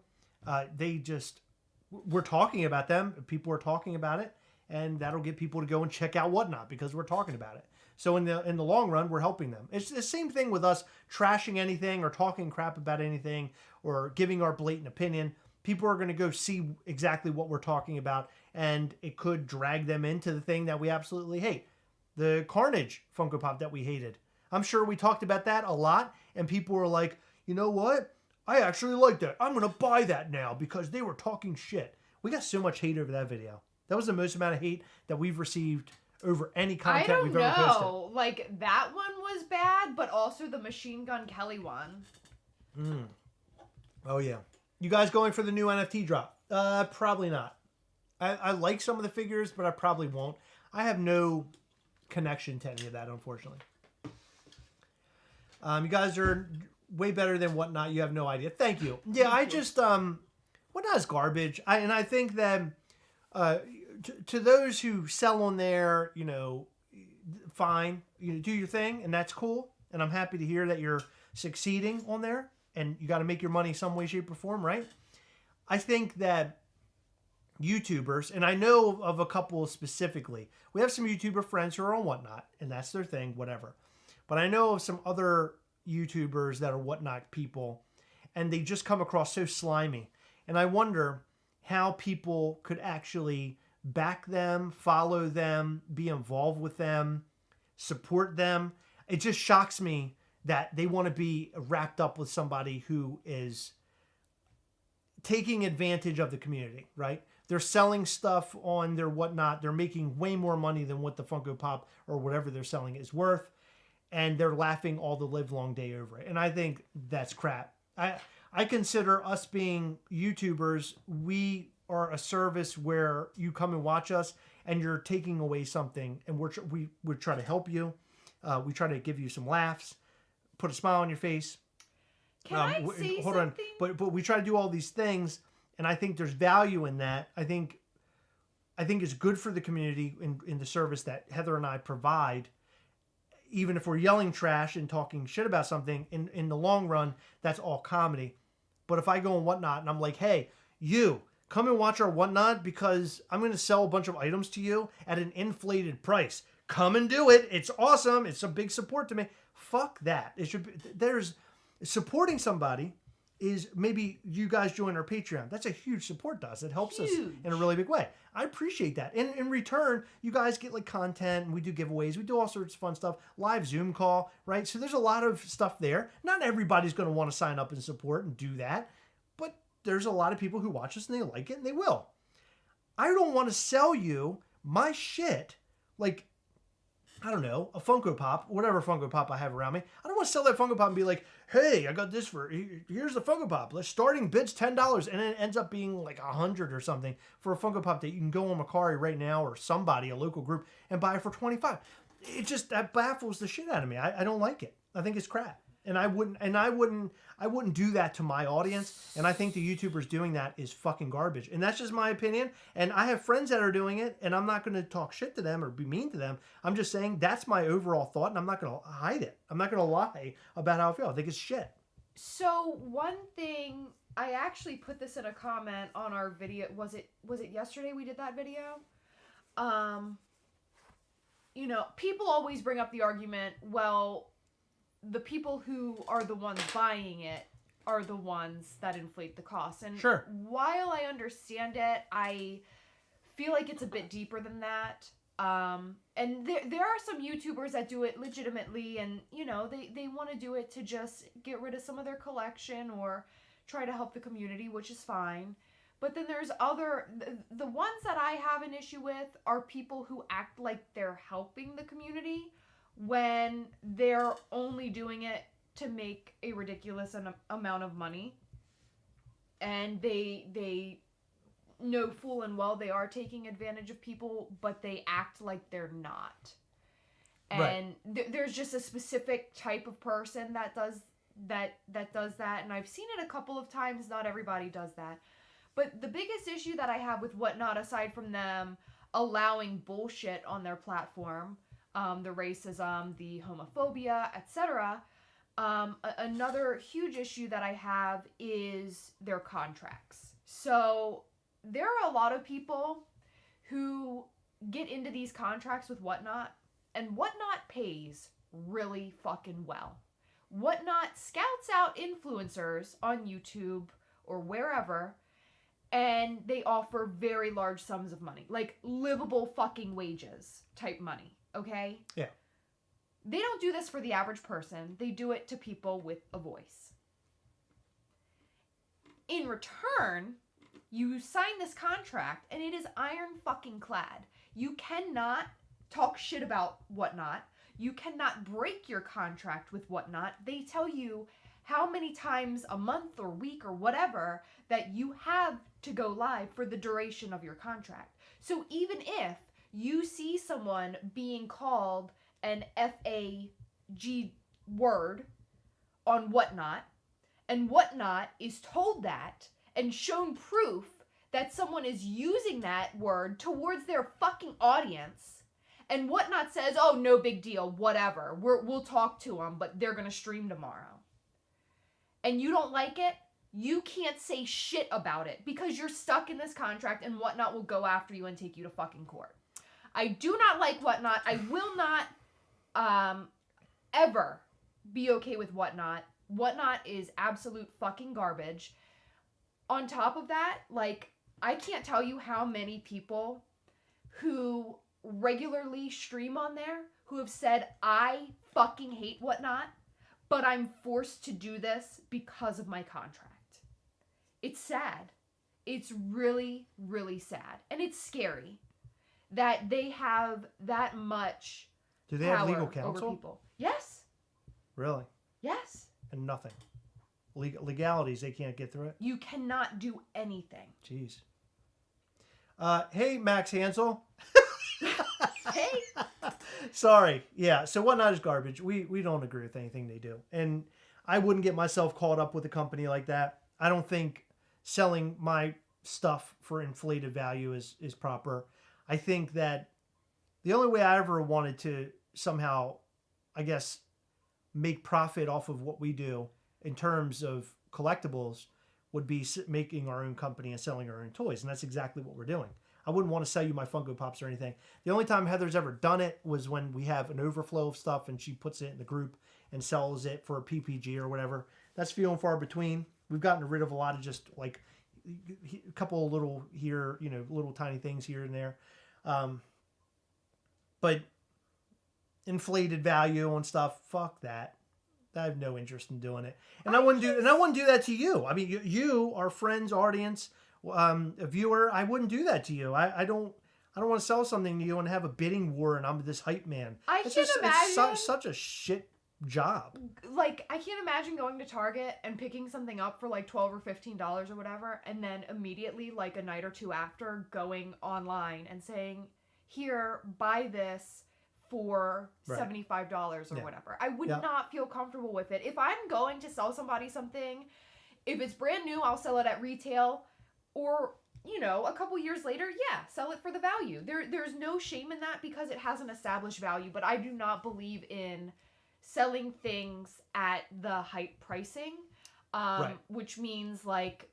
We're talking about them. People are talking about it, and that'll get people to go and check out Whatnot because we're talking about it. So in the long run, we're helping them. It's the same thing with us trashing anything or talking crap about anything or giving our blatant opinion. People are going to go see exactly what we're talking about, and it could drag them into the thing that we absolutely hate. The Carnage Funko Pop that we hated. I'm sure we talked about that a lot, and people were like, you know what? I actually like that. I'm going to buy that now because they were talking shit. We got so much hate over that video. That was the most amount of hate that we've received over any content we've ever posted. Like, that one was bad, but also the Machine Gun Kelly one. Oh, yeah. You guys going for the new NFT drop? Probably not. I like some of the figures, but I probably won't. I have no connection to any of that, unfortunately. You guys are way better than Whatnot. You have no idea. Thank you. Yeah, I just Whatnot is garbage. I think that to those who sell on there, you know, fine. You do your thing, and that's cool. And I'm happy to hear that you're succeeding on there. And you got to make your money some way, shape, or form, right? I think that YouTubers, and I know of a couple specifically. We have some YouTuber friends who are on Whatnot, and that's their thing, whatever. But I know of some other YouTubers that are Whatnot people, and they just come across so slimy. And I wonder how people could actually back them, follow them, be involved with them, support them. It just shocks me that they want to be wrapped up with somebody who is taking advantage of the community, right? They're selling stuff on their Whatnot. They're making way more money than what the Funko Pop or whatever they're selling is worth. And they're laughing all the live long day over it. And I think that's crap. I consider us being YouTubers, we are a service where you come and watch us and you're taking away something. And we try to help you. We try to give you some laughs. Put a smile on your face. Can I say hold something? on, but we try to do all these things, and I think there's value in that. I think it's good for the community in the service that Heather and I provide. Even if we're yelling trash and talking shit about something, in the long run, that's all comedy. But if I go and Whatnot and I'm like, hey, you come and watch our Whatnot because I'm going to sell a bunch of items to you at an inflated price. Come and do it. It's awesome. It's a big support to me. Fuck that. It should be, there's supporting somebody is maybe you guys join our Patreon. That's a huge support to us. It helps us in a really big way. I appreciate that. And in return, you guys get like content and we do giveaways. We do all sorts of fun stuff. Live Zoom call, right? So there's a lot of stuff there. Not everybody's going to want to sign up and support and do that. But there's a lot of people who watch us and they like it and they will. I don't want to sell you my shit like, I don't know, a Funko Pop, whatever Funko Pop I have around me. I don't want to sell that Funko Pop and be like, hey, I got this here's the Funko Pop. The starting bid's $10. And then it ends up being like $100 or something for a Funko Pop that you can go on Macari right now or somebody, a local group, and buy it for $25. It just, that baffles the shit out of me. I don't like it. I think it's crap. And I wouldn't do that to my audience. And I think the YouTubers doing that is fucking garbage. And that's just my opinion. And I have friends that are doing it, and I'm not going to talk shit to them or be mean to them. I'm just saying that's my overall thought, and I'm not going to hide it. I'm not going to lie about how I feel. I think it's shit. So one thing, I actually put this in a comment on our video. Was it yesterday we did that video? You know, people always bring up the argument, well, the people who are the ones buying it are the ones that inflate the cost. And sure, while I understand it, I feel like it's a bit deeper than that. And there are some YouTubers that do it legitimately, and you know, they want to do it to just get rid of some of their collection or try to help the community, which is fine. But then there's the ones that I have an issue with are people who act like they're helping the community when they're only doing it to make a ridiculous amount of money. And they know full and well they are taking advantage of people, but they act like they're not. And there's just a specific type of person that does that, and I've seen it a couple of times. Not everybody does that. But the biggest issue that I have with Whatnot, aside from them allowing bullshit on their platform, the racism, the homophobia, etc., another huge issue that I have is their contracts. So there are a lot of people who get into these contracts with Whatnot, and Whatnot pays really fucking well. Whatnot scouts out influencers on YouTube or wherever, and they offer very large sums of money, like livable fucking wages type money, okay? Yeah. They don't do this for the average person. They do it to people with a voice. In return, you sign this contract, and it is iron fucking clad. You cannot talk shit about Whatnot. You cannot break your contract with Whatnot. They tell you how many times a month or week or whatever that you have to go live for the duration of your contract. So even if you see someone being called an FAG word on Whatnot, and Whatnot is told that and shown proof that someone is using that word towards their fucking audience, and Whatnot says, oh, no big deal, whatever, we'll talk to them, but they're gonna stream tomorrow, and you don't like it, you can't say shit about it because you're stuck in this contract, and Whatnot will go after you and take you to fucking court. I do not like Whatnot. I will not ever be okay with Whatnot. Whatnot is absolute fucking garbage. On top of that, like, I can't tell you how many people who regularly stream on there who have said, I fucking hate Whatnot, but I'm forced to do this because of my contract. It's sad. It's really, really sad. And it's scary that they have that much Do they power have legal over counsel? people. Yes. Really? Yes. And nothing. Legalities, they can't get through it? You cannot do anything. Jeez. Hey, Max Hansel. Hey. Sorry. Yeah, so Whatnot is garbage. We don't agree with anything they do. And I wouldn't get myself caught up with a company like that. I don't think selling my stuff for inflated value is proper. I think that the only way I ever wanted to somehow, I guess, make profit off of what we do in terms of collectibles would be making our own company and selling our own toys. And that's exactly what we're doing. I wouldn't want to sell you my Funko Pops or anything. The only time Heather's ever done it was when we have an overflow of stuff and she puts it in the group and sells it for a PPG or whatever. That's few and far between. We've gotten rid of a lot of just like a couple of little here, little tiny things here and there. But inflated value on stuff, fuck that. I have no interest in doing it. And I wouldn't do that to you. I mean, you, our friends, audience, a viewer, I wouldn't do that to you. I don't want to sell something to you and have a bidding war and I'm this hype man. It's such a shit job. Like, I can't imagine going to Target and picking something up for like $12 or $15 or whatever, and then immediately, like a night or two after, going online and saying, here, buy this for $75 or whatever. I would not feel comfortable with it. If I'm going to sell somebody something, if it's brand new, I'll sell it at retail, or a couple years later, sell it for the value. There's no shame in that because it has an established value, but I do not believe in selling things at the hype pricing, which means like,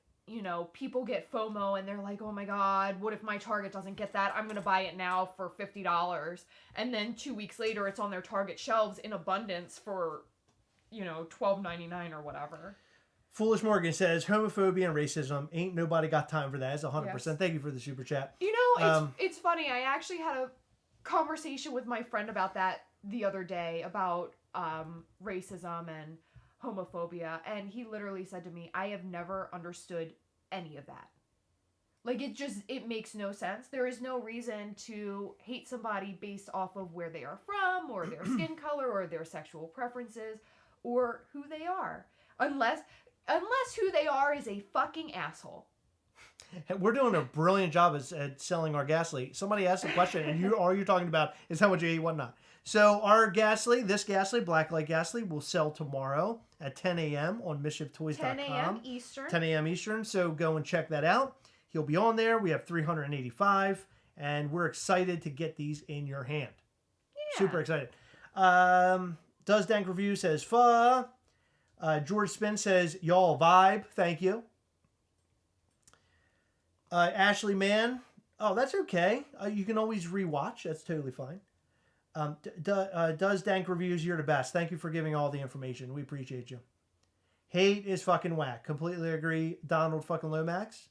people get FOMO and they're like, oh my God, what if my Target doesn't get that? I'm going to buy it now for $50. And then 2 weeks later, it's on their Target shelves in abundance for, $12.99 or whatever. Foolish Morgan says, homophobia and racism, ain't nobody got time for that. It's 100%. Yes. Thank you for the super chat. It's funny. I actually had a conversation with my friend about that the other day, about racism and homophobia, and he literally said to me, I have never understood any of that. Like, it makes no sense. There is no reason to hate somebody based off of where they are from, or their skin color, or their sexual preferences, or who they are. Unless who they are is a fucking asshole. We're doing a brilliant job at selling our Gastly. Somebody asked a question, and all you're talking about is how much you hate, what not. So our Gastly, this Gastly, blacklight Gastly, will sell tomorrow at 10 a.m. on MischiefToys.com. 10 a.m. Eastern. 10 a.m. Eastern. So go and check that out. He'll be on there. We have 385, and we're excited to get these in your hand. Yeah. Super excited. Does Dank Review says, "Fuh." George Spin says, y'all vibe. Thank you. Ashley Mann. Oh, that's okay. You can always rewatch. That's totally fine. Does Dank Reviews, you're the best. Thank you for giving all the information. We appreciate you. Hate is fucking whack. Completely agree. Donald fucking Lomax.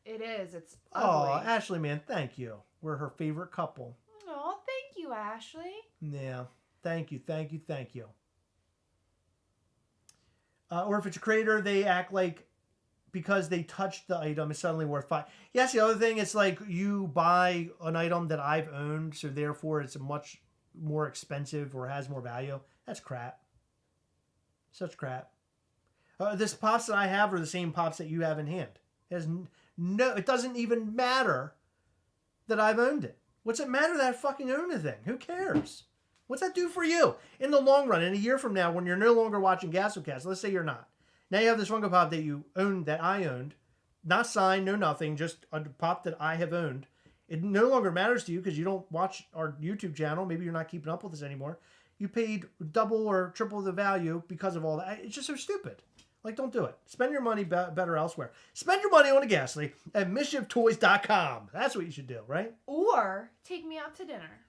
It is. It's ugly. Oh, Ashley Mann, thank you. We're her favorite couple. Oh, thank you, Ashley. Yeah. Thank you. Or if it's a creator, they act like because they touched the item, it's suddenly worth $5. Yes, the other thing, it's like you buy an item that I've owned, so therefore it's much more expensive or has more value. That's crap. Such crap. This pops that I have are the same pops that you have in hand. It doesn't even matter that I've owned it. What's it matter that I fucking own the thing? Who cares? What's that do for you? In the long run, in a year from now, when you're no longer watching Gastlecast, let's say you're not. Now you have this Funko Pop that you owned, that I owned. Not signed, no nothing, just a pop that I have owned. It no longer matters to you because you don't watch our YouTube channel. Maybe you're not keeping up with us anymore. You paid double or triple the value because of all that. It's just so stupid. Like, don't do it. Spend your money better elsewhere. Spend your money on a Gastly at MischiefToys.com. That's what you should do, right? Or take me out to dinner.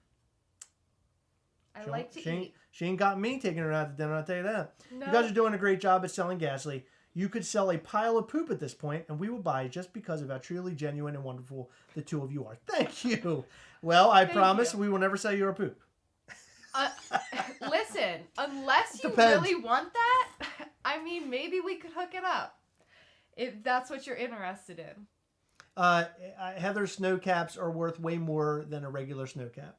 I like to eat. She ain't got me taking her out to dinner, I'll tell you that. No. You guys are doing a great job at selling Gastly. You could sell a pile of poop at this point, and we will buy it just because of how truly genuine and wonderful the two of you are. Thank you. Well, I promise we will never sell your poop. Listen, unless you really want that, I mean, maybe we could hook it up. If that's what you're interested in. Heather's snow caps are worth way more than a regular snow cap.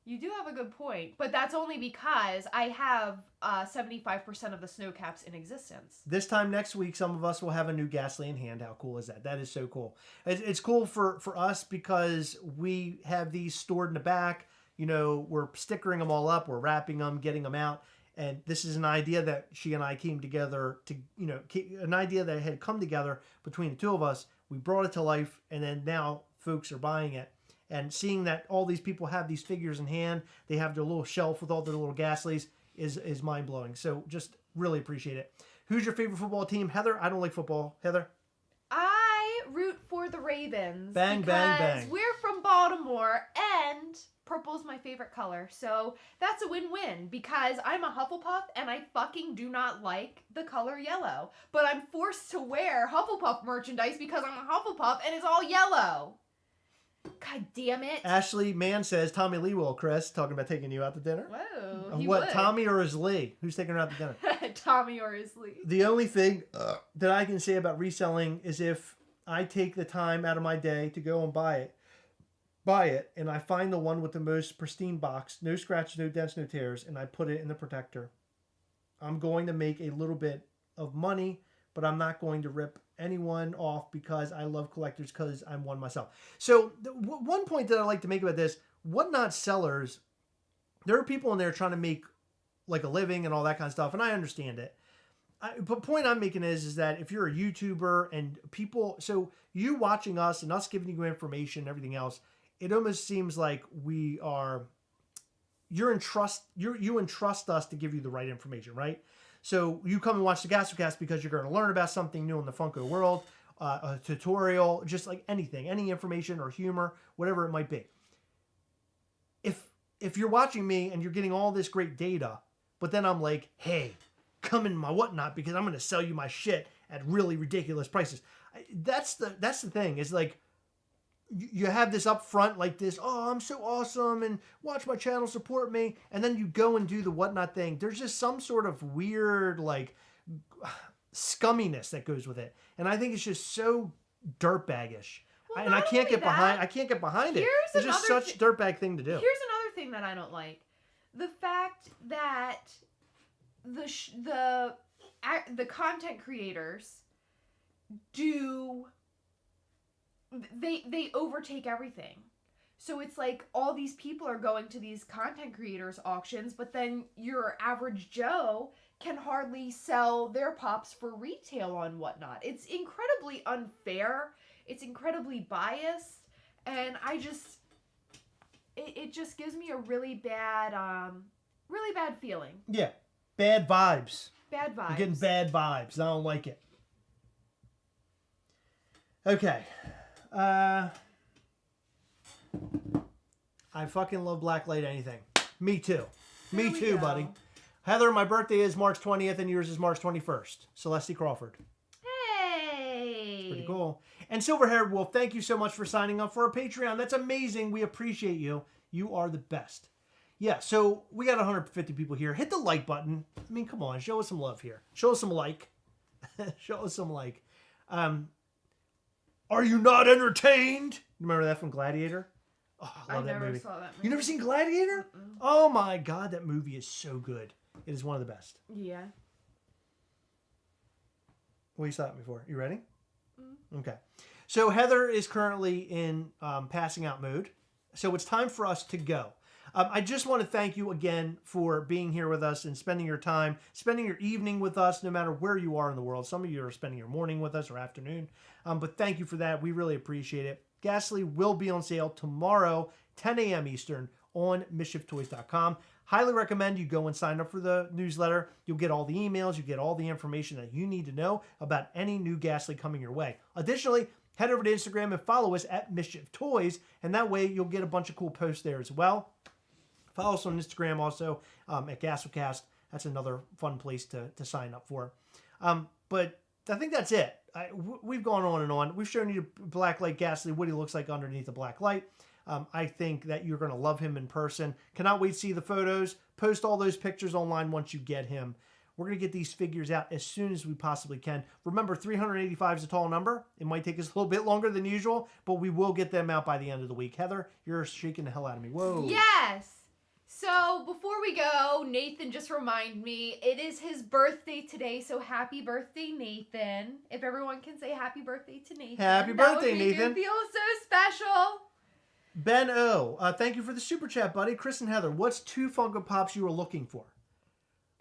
You do have a good point, but that's only because I have 75% of the snow caps in existence. This time next week, some of us will have a new Gastly in hand. How cool is that? That is so cool. It's cool for us because we have these stored in the back. You know, we're stickering them all up. We're wrapping them, getting them out. And this is an idea that she and I came together to, an idea that had come together between the two of us. We brought it to life, and then now folks are buying it. And seeing that all these people have these figures in hand, they have their little shelf with all their little Gastlys is mind-blowing. So just really appreciate it. Who's your favorite football team? Heather, I don't like football. Heather? for the Ravens. Bang, bang, bang. We're from Baltimore, and purple's my favorite color. So that's a win-win, because I'm a Hufflepuff, and I fucking do not like the color yellow. But I'm forced to wear Hufflepuff merchandise because I'm a Hufflepuff, and it's all yellow. God damn it. Ashley Mann says, Tommy Lee will, Chris, talking about taking you out to dinner. Whoa, What, he would. Tommy or is Lee? Who's taking her out to dinner? Tommy or his Lee. The only thing that I can say about reselling is if I take the time out of my day to go and buy it, and I find the one with the most pristine box, no scratches, no dents, no tears, and I put it in the protector, I'm going to make a little bit of money, but I'm not going to rip anyone off because I love collectors, because I'm one myself. So one point that I like to make about this, whatnot sellers, there are people in there trying to make like a living and all that kind of stuff, and I understand it. But point I'm making is that if you're a YouTuber and people, so you watching us and us giving you information and everything else, it almost seems like you entrust us to give you the right information, right? So you come and watch the Gastlecast because you're going to learn about something new in the Funko world, a tutorial, just like anything, any information or humor, whatever it might be. If you're watching me and you're getting all this great data, but then I'm like, hey, come in my whatnot because I'm going to sell you my shit at really ridiculous prices. That's the thing, is like, you have this up front like this, oh, I'm so awesome, and watch my channel, support me, and then you go and do the whatnot thing. There's just some sort of weird, like, scumminess that goes with it. And I think it's just so dirtbaggish. Well, and I can't get behind it. It's just such dirtbag thing to do. Here's another thing that I don't like. The fact that the content creators they overtake everything. So it's like all these people are going to these content creators auctions, but then your average Joe can hardly sell their pops for retail on whatnot. It's incredibly unfair. It's incredibly biased, and it just gives me a really bad feeling. Yeah, bad vibes. Bad vibes. I'm getting bad vibes. I don't like it. Okay. I fucking love blacklight anything. Me too. Me too, buddy. Heather, my birthday is March 20th and yours is March 21st. Celeste Crawford. Hey! Pretty cool. And Silver-Haired Wolf, thank you so much for signing up for our Patreon. That's amazing. We appreciate you. You are the best. Yeah, so we got 150 people here. Hit the like button. I mean, come on. Show us some love here. Show us some like. Show us some like. Are you not entertained? Remember that from Gladiator? Oh, I love that movie. Saw that movie. You never seen Gladiator? Mm-mm. Oh my God, that movie is so good. It is one of the best. Yeah. What are you stopping me for? You ready? Okay. So Heather is currently in passing out mode. So it's time for us to go. I just want to thank you again for being here with us and spending your time, spending your evening with us, no matter where you are in the world. Some of you are spending your morning with us or afternoon. But thank you for that. We really appreciate it. Gastly will be on sale tomorrow, 10 a.m. Eastern, on MischiefToys.com. Highly recommend you go and sign up for the newsletter. You'll get all the emails. You get all the information that you need to know about any new Gastly coming your way. Additionally, head over to Instagram and follow us at Mischief Toys, and that way you'll get a bunch of cool posts there as well. Follow us on Instagram also at Gastlecast. That's another fun place to sign up for. But I think that's it. We've gone on and on. We've shown you Blacklight Gastly, what he looks like underneath the black light. I think that you're going to love him in person. Cannot wait to see the photos. Post all those pictures online once you get him. We're going to get these figures out as soon as we possibly can. Remember, 385 is a tall number. It might take us a little bit longer than usual, but we will get them out by the end of the week. Heather, you're shaking the hell out of me. Whoa. Yes! So, before we go, Nathan just reminded me, it is his birthday today, so happy birthday, Nathan. If everyone can say happy birthday to Nathan. Happy birthday, Nathan. That would make him feel so special. Ben O, thank you for the super chat, buddy. Chris and Heather, what's 2 Funko Pops you were looking for?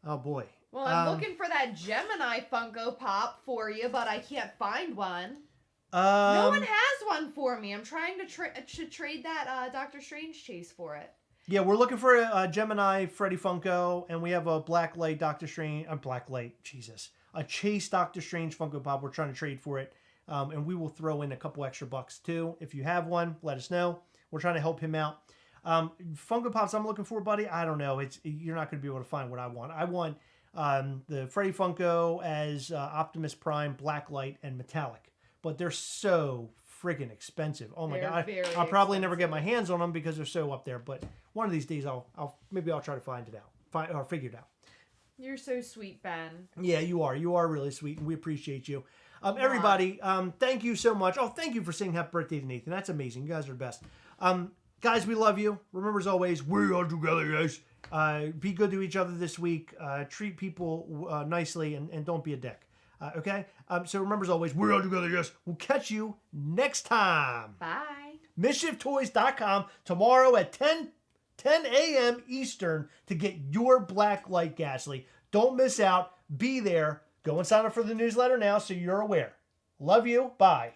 Oh, boy. Well, I'm looking for that Gemini Funko Pop for you, but I can't find one. No one has one for me. I'm trying to trade that Doctor Strange chase for it. Yeah, we're looking for a Gemini Freddy Funko, and we have a Blacklight Doctor Strange... a Chase Doctor Strange Funko Pop. We're trying to trade for it. And we will throw in a couple extra bucks too. If you have one, let us know. We're trying to help him out. Funko Pops I'm looking for, buddy, I don't know. You're not going to be able to find what I want. I want the Freddy Funko as Optimus Prime, Blacklight, and Metallic. But they're so friggin' expensive. Oh my god. I'll probably never get my hands on them because they're so up there. But one of these days maybe I'll try to find it out. Or figure it out. You're so sweet, Ben. Yeah, you are. You are really sweet, and we appreciate you. Everybody, thank you so much. Oh, thank you for saying happy birthday to Nathan. That's amazing. You guys are the best. Guys, we love you. Remember, as always, we are together, guys. Be good to each other this week. Treat people nicely, and don't be a dick. Okay? So remember, as always, we are together, yes. We'll catch you next time. Bye. MischiefToys.com tomorrow at 10 a.m. Eastern to get your Blacklight Gasly. Don't miss out. Be there. Go and sign up for the newsletter now so you're aware. Love you. Bye.